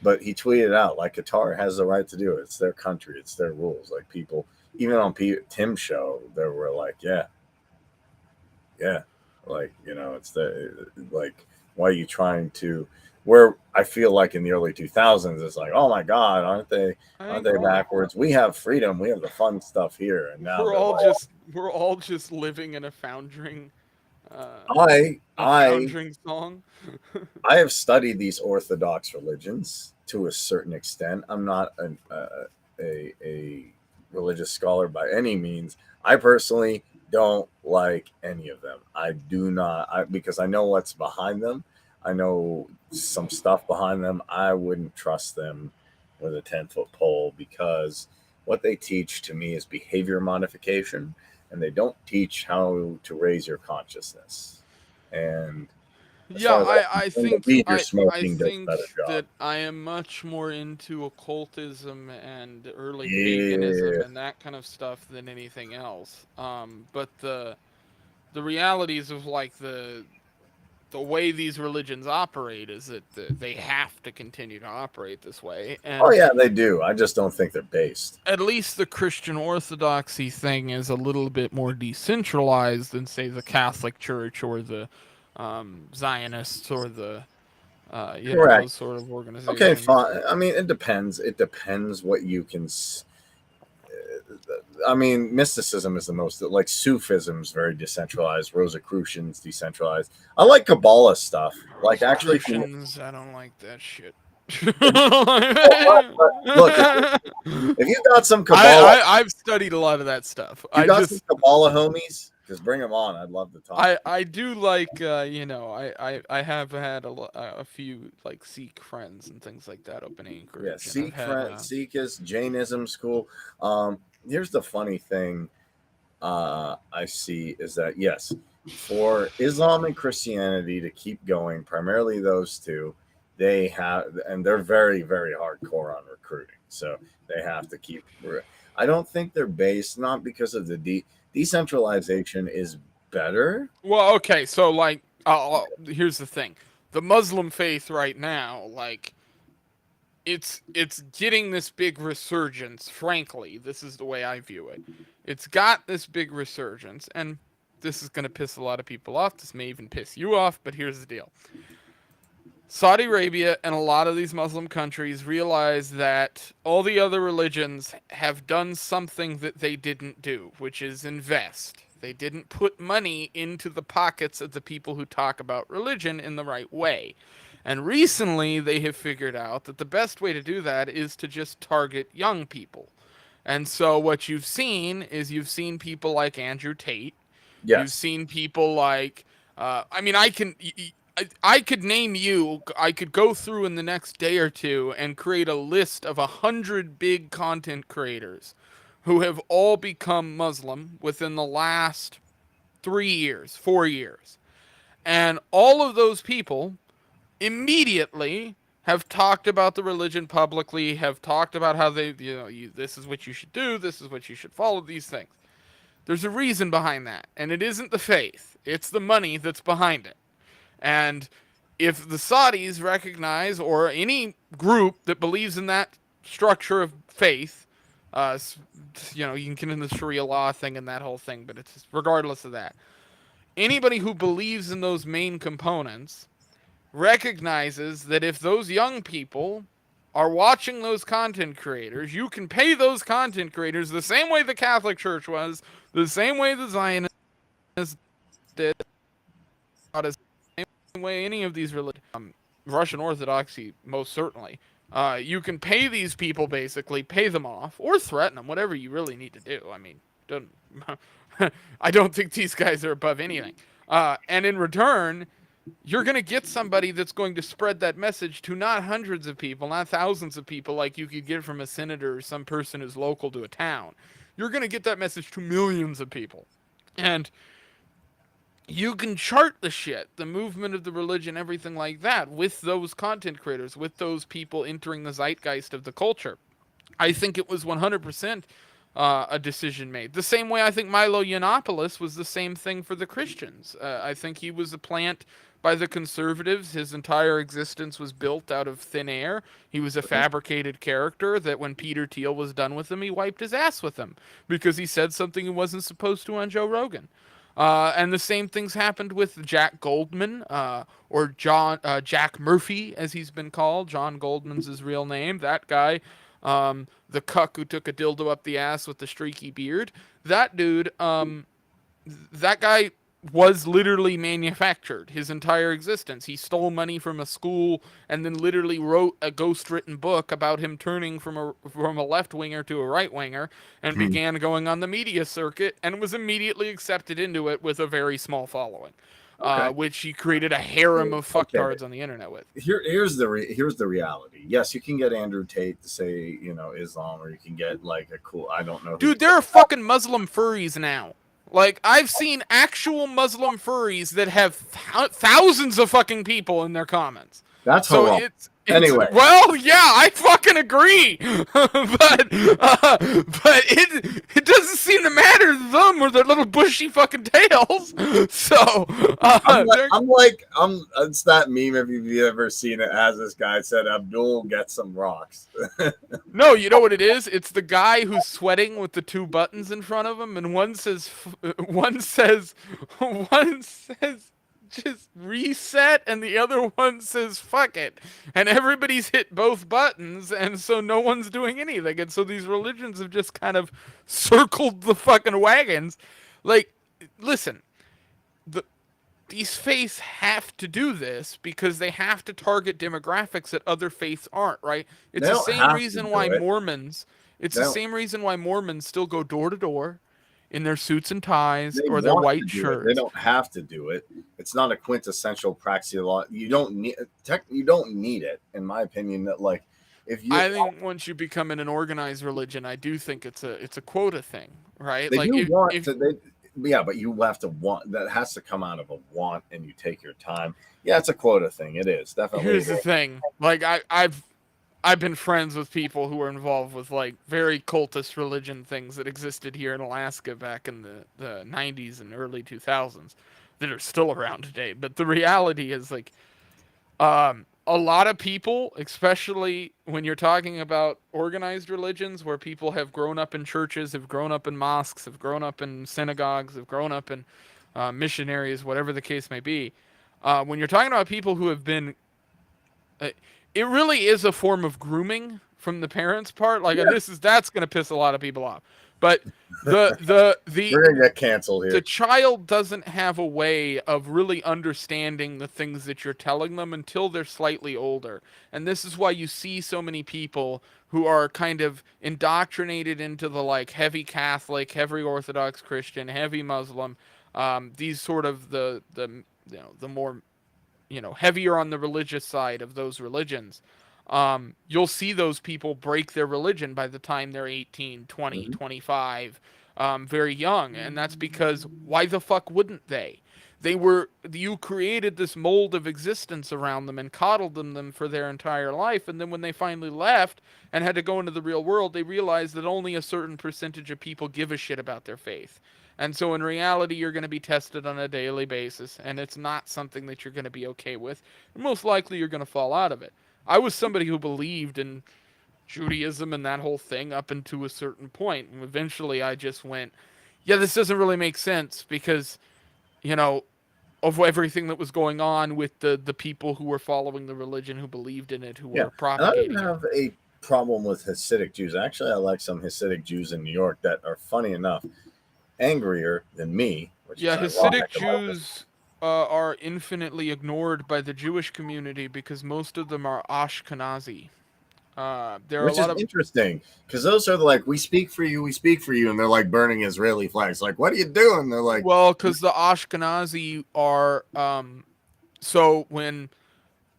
but he tweeted out, like, Qatar has the right to do it. It's their country. It's their rules. Like, people, even on Tim's show, they were like, yeah. Like, it's like, why are you trying to, where I feel like in the early 2000s, it's like, oh my God, aren't they backwards? We have freedom. We have the fun stuff here. And now we're all just living in a foundering I song. I have studied these Orthodox religions to a certain extent. I'm not a religious scholar by any means. I personally don't like any of them. I do not, because I know what's behind them. I know some stuff behind them. I wouldn't trust them with a 10-foot pole, because what they teach to me is behavior modification, and they don't teach how to raise your consciousness. And as Yeah, far as I the think weed you're I smoking does a think better job. that I am much more into occultism and early Yeah. paganism and that kind of stuff than anything else. But the realities of like the way these religions operate is that they have to continue to operate this way, Oh and yeah, they do. I just don't think they're based. at least the Christian Orthodoxy thing is a little bit more decentralized than, say, the Catholic Church or the Zionists or the Correct. those sort of Okay, organizations. fine. I mean, it depends. It depends what you can. I mean, mysticism is the most, like, Sufism is very decentralized. Rosicrucian's decentralized. I like Kabbalah stuff. Like, actually, if you Christians, I don't like that shit. look, if you got some Kabbalah, I've studied a lot of that stuff. you got some Kabbalah homies, just bring them on. I'd love to talk. I do like I have had a few like Sikh friends and things like that open Anchorage. Yeah, And Sikh I've had, Sikhist, Jainism school. Here's the funny thing I see is that, yes, for Islam and Christianity to keep going, primarily those two, they have, and they're very, very hardcore on recruiting. So they have to keep. I don't think they're based, not because of the decentralization is better. well, okay, so like here's the thing: the Muslim faith right now, like it's getting this big resurgence. Frankly, this is the way I view it. It's got this big resurgence, and this is going to piss a lot of people off. This may even piss you off, but here's the deal. Saudi Arabia and a lot of these Muslim countries realize that all the other religions have done something that they didn't do, which is invest. They didn't put money into the pockets of the people who talk about religion in the right way. And recently, they have figured out that the best way to do that is to just target young people. And so what you've seen is you've seen people like Andrew Tate. Yes. You've seen people like, I mean, I could name you, I could go through in the next day or two and create a list of 100 big content creators who have all become Muslim within the last 3 years, 4 years. And all of those people immediately have talked about the religion publicly, have talked about how they, this is what you should do, this is what you should follow, these things. There's a reason behind that, and it isn't the faith, it's the money that's behind it. And if the Saudis recognize, or any group that believes in that structure of faith, you can get into the Sharia law thing and that whole thing, but it's regardless of that. Anybody who believes in those main components recognizes that if those young people are watching those content creators, you can pay those content creators the same way the Catholic Church was, the same way the Zionists did, the same way any of these religions, Russian Orthodoxy most certainly. You can pay these people, basically pay them off or threaten them, whatever you really need to do. I mean, I don't think these guys are above anything. And in return, you're going to get somebody that's going to spread that message to not hundreds of people, not thousands of people like you could get from a senator or some person who's local to a town. You're going to get that message to millions of people. And you can chart the shit, the movement of the religion, everything like that, with those content creators, with those people entering the zeitgeist of the culture. I think it was 100% a decision made. The same way I think Milo Yiannopoulos was the same thing for the Christians. I think he was a plant by the conservatives. His entire existence was built out of thin air. He was a fabricated character that when Peter Thiel was done with him, he wiped his ass with him because he said something he wasn't supposed to on Joe Rogan. And the same things happened with Jack Goldman, or Jack Murphy, as he's been called. John Goldman's his real name. That guy, the cuck who took a dildo up the ass with the streaky beard. That dude, that guy was literally manufactured his entire existence. He stole money from a school and then literally wrote a ghost-written book about him turning from a left-winger to a right-winger and began going on the media circuit and was immediately accepted into it with a very small following, which he created a harem of fucktards on the internet with. Here's the reality. Yes, you can get Andrew Tate to say, Islam, or you can get like a cool, I don't know. Dude, there are fucking Muslim furries now. Like, I've seen actual Muslim furries that have thousands of fucking people in their comments. That's so it's anyway. Well, yeah, I fucking agree. but it doesn't seem to matter to them or their little bushy fucking tails. So it's that meme, if you've ever seen it, as this guy said, Abdul, get some rocks. No, you know what it is? It's the guy who's sweating with the two buttons in front of him, and one says just reset, and the other one says fuck it, and everybody's hit both buttons, and so no one's doing anything, and so these religions have just kind of circled the fucking wagons. Like, listen, these faiths have to do this because they have to target demographics that other faiths aren't, right? It's the same reason why Mormons still go door to door in their suits and ties or their white shirts. They don't have to do it. It's not a quintessential praxeology. You don't need it, in my opinion. That, like, I think once you become in an organized religion, I do think it's a quota thing, right? But you have to want. That has to come out of a want, and you take your time. Yeah, it's a quota thing. It is definitely. Here's the thing. Like, I've been friends with people who were involved with like very cultist religion things that existed here in Alaska back in the 90s and early 2000s that are still around today. But the reality is, like, a lot of people, especially when you're talking about organized religions where people have grown up in churches, have grown up in mosques, have grown up in synagogues, have grown up in missionaries, whatever the case may be. When you're talking about people who have been... it really is a form of grooming from the parents' part. Like, that's going to piss a lot of people off. But we're gonna get canceled here. The child doesn't have a way of really understanding the things that you're telling them until they're slightly older. And this is why you see so many people who are kind of indoctrinated into the like heavy Catholic, heavy Orthodox Christian, heavy Muslim, these sort of the more heavier on the religious side of those religions. You'll see those people break their religion by the time they're 18, 20, 25, very young, and that's because why the fuck wouldn't they? You created this mold of existence around them and coddled them for their entire life, and then when they finally left and had to go into the real world, they realized that only a certain percentage of people give a shit about their faith. And so in reality, you're going to be tested on a daily basis, and it's not something that you're going to be okay with. And most likely, you're going to fall out of it. I was somebody who believed in Judaism and that whole thing up until a certain point, and eventually I just went, yeah, this doesn't really make sense because, you know, of everything that was going on with the people who were following the religion, who believed in it, who Yeah, were and I don't propagating it. have a problem with Hasidic Jews. Actually, I like some Hasidic Jews in New York that are, funny enough, angrier than me. Which Yeah, is Hasidic ironic about this. Jews are infinitely ignored by the Jewish community because most of them are Ashkenazi. There are a Which is lot of interesting because those are like, we speak for you, and they're like burning Israeli flags. Like, what are you doing? They're like, well, because the Ashkenazi are so when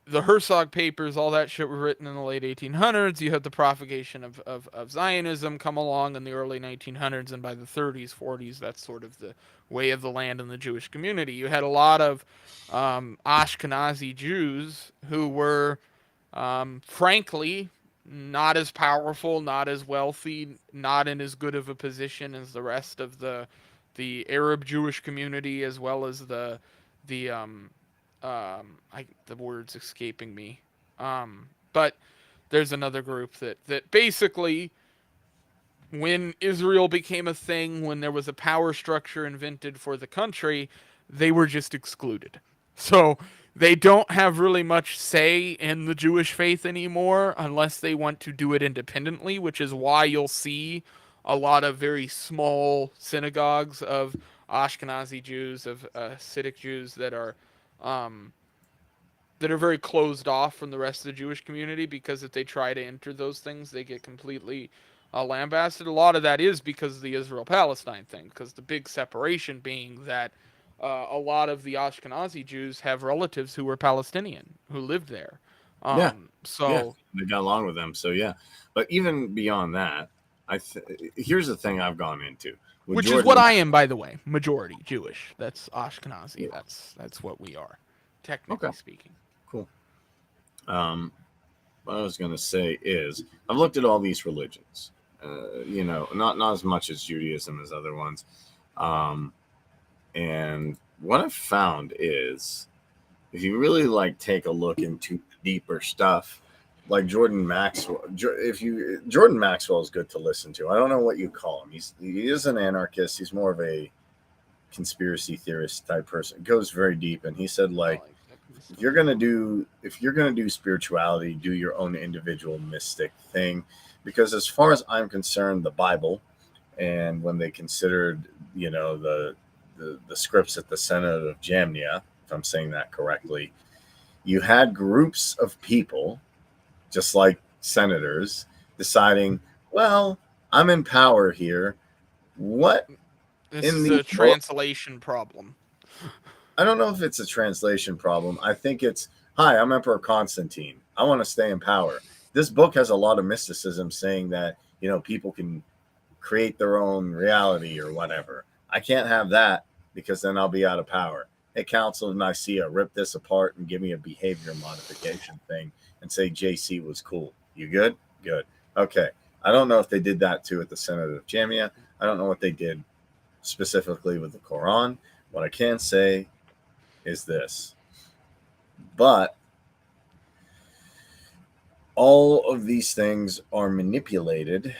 the Herzog papers, all that shit were written in the late 1800s. You had the propagation of Zionism come along in the early 1900s, and by the 30s, 40s, that's sort of the way of the land in the Jewish community. You had a lot of Ashkenazi Jews who were, frankly, not as powerful, not as wealthy, not in as good of a position as the rest of the Arab Jewish community, as well as the the word's escaping me. But there's another group that basically, when Israel became a thing, when there was a power structure invented for the country, they were just excluded. So they don't have really much say in the Jewish faith anymore unless they want to do it independently, which is why you'll see a lot of very small synagogues of Ashkenazi Jews, of Hasidic Jews um, that are very closed off from the rest of the Jewish community, because if they try to enter those things, they get completely lambasted. A lot of that is because of the Israel-Palestine thing, because the big separation being that a lot of the Ashkenazi Jews have relatives who were Palestinian, who lived there. yeah, yeah, So they got along with them. So yeah, but even beyond that, here's the thing I've gone into, with which is Jordan. what I am, by the way, majority Jewish. That's Ashkenazi. Yeah. That's what we are, technically Okay, speaking. cool. What I was going to say is, I've looked at all these religions. Not as much as Judaism as other ones. And what I've found is, if you really like take a look into deeper stuff, like Jordan Maxwell, Jordan Maxwell is good to listen to. I don't know what you call him. He is an anarchist. He's more of a conspiracy theorist type person. It goes very deep, and he said, like, if you're gonna do spirituality, do your own individual mystic thing, because as far as I'm concerned, the Bible, and when they considered, the scripts at the Synod of Jamnia, if I'm saying that correctly, you had groups of people, just like senators, deciding, well, I'm in power here. What This in is the a translation problem. I don't know if it's a translation problem. I think it's, hi, I'm Emperor Constantine. I want to stay in power. This book has a lot of mysticism saying that, people can create their own reality or whatever. I can't have that because then I'll be out of power. Hey, Council of Nicaea, rip this apart and give me a behavior modification thing and say JC was cool. You good? Good. Okay. I don't know if they did that too at the Synod of Jamnia. I don't know what they did specifically with the Quran. What I can say is this. But all of these things are manipulated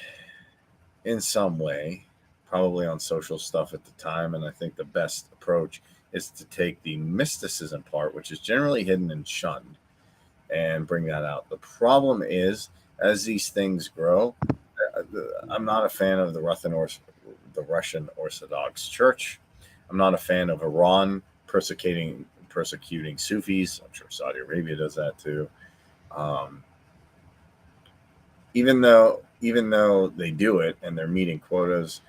in some way, probably on social stuff at the time. And I think the best approach is to take the mysticism part, which is generally hidden and shunned, and bring that out. The problem is, as these things grow, I'm not a fan of the Russian Orthodox Church. I'm not a fan of Iran persecuting Sufis. I'm sure Saudi Arabia does that too. Even though they do it and they're meeting quotas,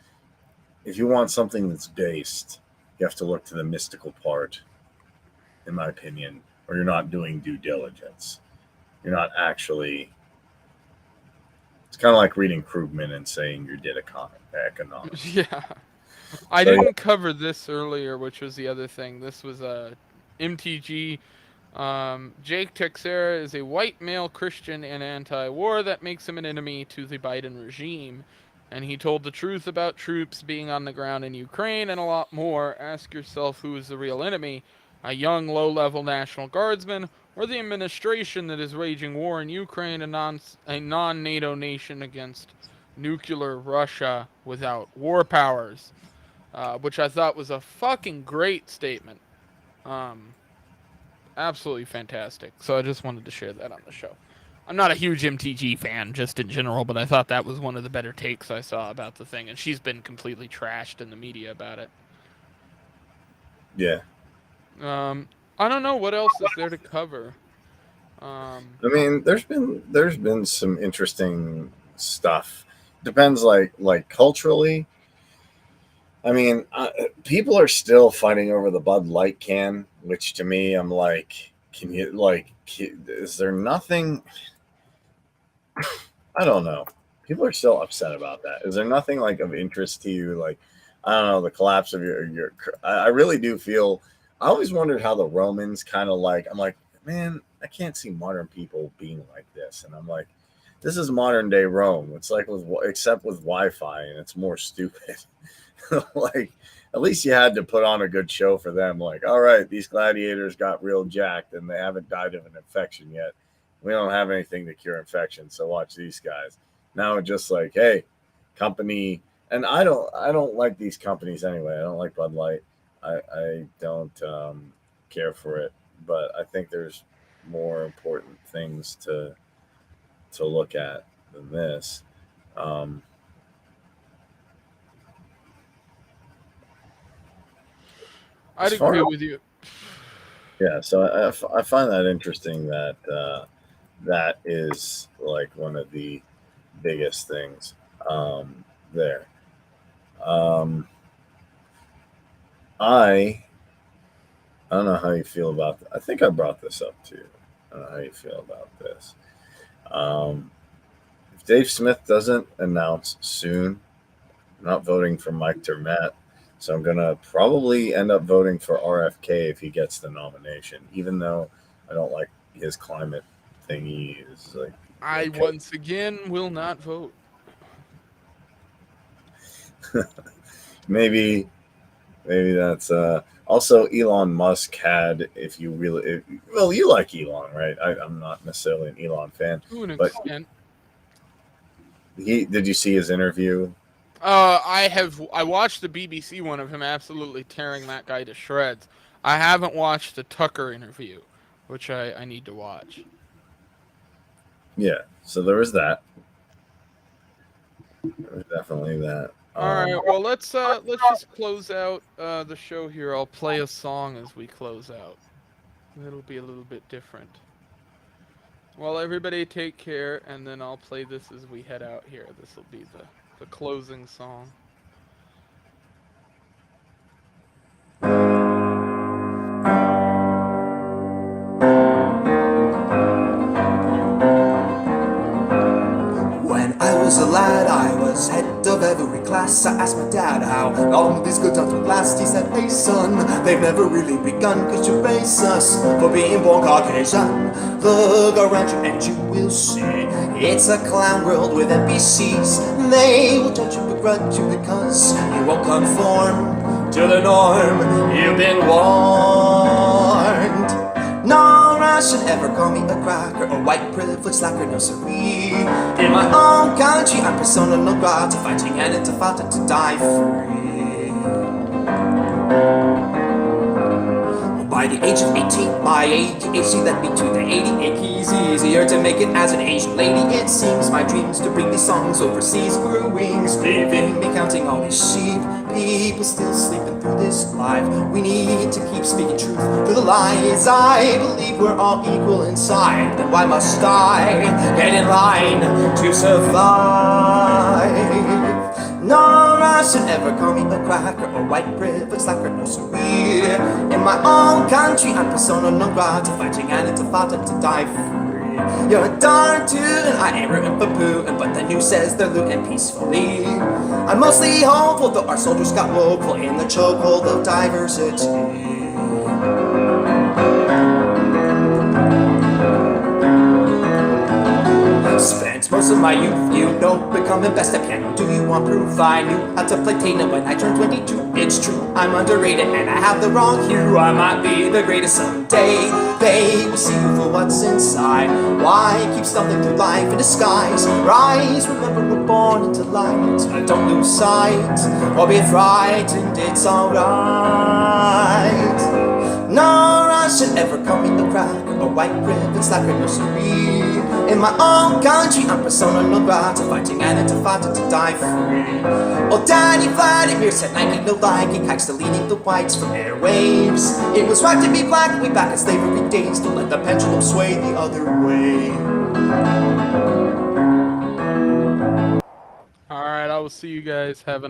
if you want something that's based, you have to look to the mystical part, in my opinion, or you're not doing due diligence. You're not actually. It's kind of like reading Krugman and saying you did economics. Yeah. I So, yeah. didn't cover this earlier, which was the other thing. This was MTG. Jake Texera is a white male Christian and anti-war that makes him an enemy to the Biden regime. And he told the truth about troops being on the ground in Ukraine and a lot more. Ask yourself who is the real enemy, a young low-level National Guardsman, or the administration that is waging war in Ukraine, a non-NATO nation against nuclear Russia without war powers, which I thought was a fucking great statement. Absolutely fantastic. So I just wanted to share that on the show. I'm not a huge MTG fan, just in general, but I thought that was one of the better takes I saw about the thing, and she's been completely trashed in the media about it. Yeah. I don't know what else is there to cover. I mean, there's been some interesting stuff. Depends, like culturally. I mean, people are still fighting over the Bud Light can, which to me, I'm like, is there nothing? I don't know. People are still upset about that. Is there nothing like of interest to you? Like, I don't know, the collapse of your. I really do feel. I always wondered how the Romans kind of like. I'm like, man, I can't see modern people being like this, and I'm like, this is modern day Rome. It's like except with Wi-Fi, and it's more stupid. Like, at least you had to put on a good show for them. Like, all right, these gladiators got real jacked, and they haven't died of an infection yet. We don't have anything to cure infection, so watch these guys. Now it's just like, hey, company, and I don't like these companies anyway. I don't like Bud Light. I don't care for it, but I think there's more important things to look at than this. I'd agree with you. Yeah, so I find that interesting that that is like one of the biggest things there. I don't know how you feel about that. I think I brought this up too. I don't know how you feel about this. If Dave Smith doesn't announce soon, I'm not voting for Mike Termet. So I'm going to probably end up voting for RFK if he gets the nomination, even though I don't like his climate thingy. Is like, I once again will not vote. maybe that's also Elon Musk had, if you really, well, you like Elon, right? I'm not necessarily an Elon fan, To an but extent. did you see his interview? I watched the BBC one of him absolutely tearing that guy to shreds. I haven't watched the Tucker interview, which I need to watch. Yeah, so there was that. There was definitely that. All right, well let's just close out the show here. I'll play a song as we close out. It'll be a little bit different. Well, everybody take care, and then I'll play this as we head out here. This will be the closing song. When I was a lad, I was head of every class. I asked my dad how long these good times would last. He said, hey son, they've never really begun, 'cause you raise us for being born Caucasian. Look around you and you will see it's a clown world with NPCs. They will judge you, begrudge you, because you won't conform to the norm. You've been warned. No Russian ever call me a cracker or white privilege slacker, no siree. In my own country, I'm persona non grata, fighting an intifada to die free. By the age of 18, my ADHD led me to the 88 keys. Easier to make it as an Asian lady, it seems. My dreams to bring these songs overseas grew wings, leaving me counting all these sheep. People still sleeping through this life. We need to keep speaking truth through the lies. I believe we're all equal inside. Then why must I get in line to survive? No Russian ever call me a cracker or white privilege slacker, no siree. In my own country, I'm persona non grata, fighting an intifada to die free. You're a darn tootin', I ain't rootin' for Putin, but the news says they're lootin' peacefully. I'm mostly hopeful, though our soldiers got woeful in the chokehold of diversity. Spent most of my youth, you know, becoming best at piano. Do you want proof? I knew how to play Tina when I turned 22. It's true, I'm underrated and I have the wrong hue. I might be the greatest someday. They will see you for what's inside. Why keep stumbling through life in disguise? Rise, remember we're born into light. Don't lose sight or be frightened, it's alright. No rush should ever come in the crack or white ribbons like a nursery. In my own country, I'm persona non grata, fighting and to fight to die free. Oh, Daddy Vladimir said Nike no liking, hikes deleting the whites from airwaves. It was right to be black, we back in slavery days, to let the pendulum sway the other way. All right, I will see you guys. Have a nice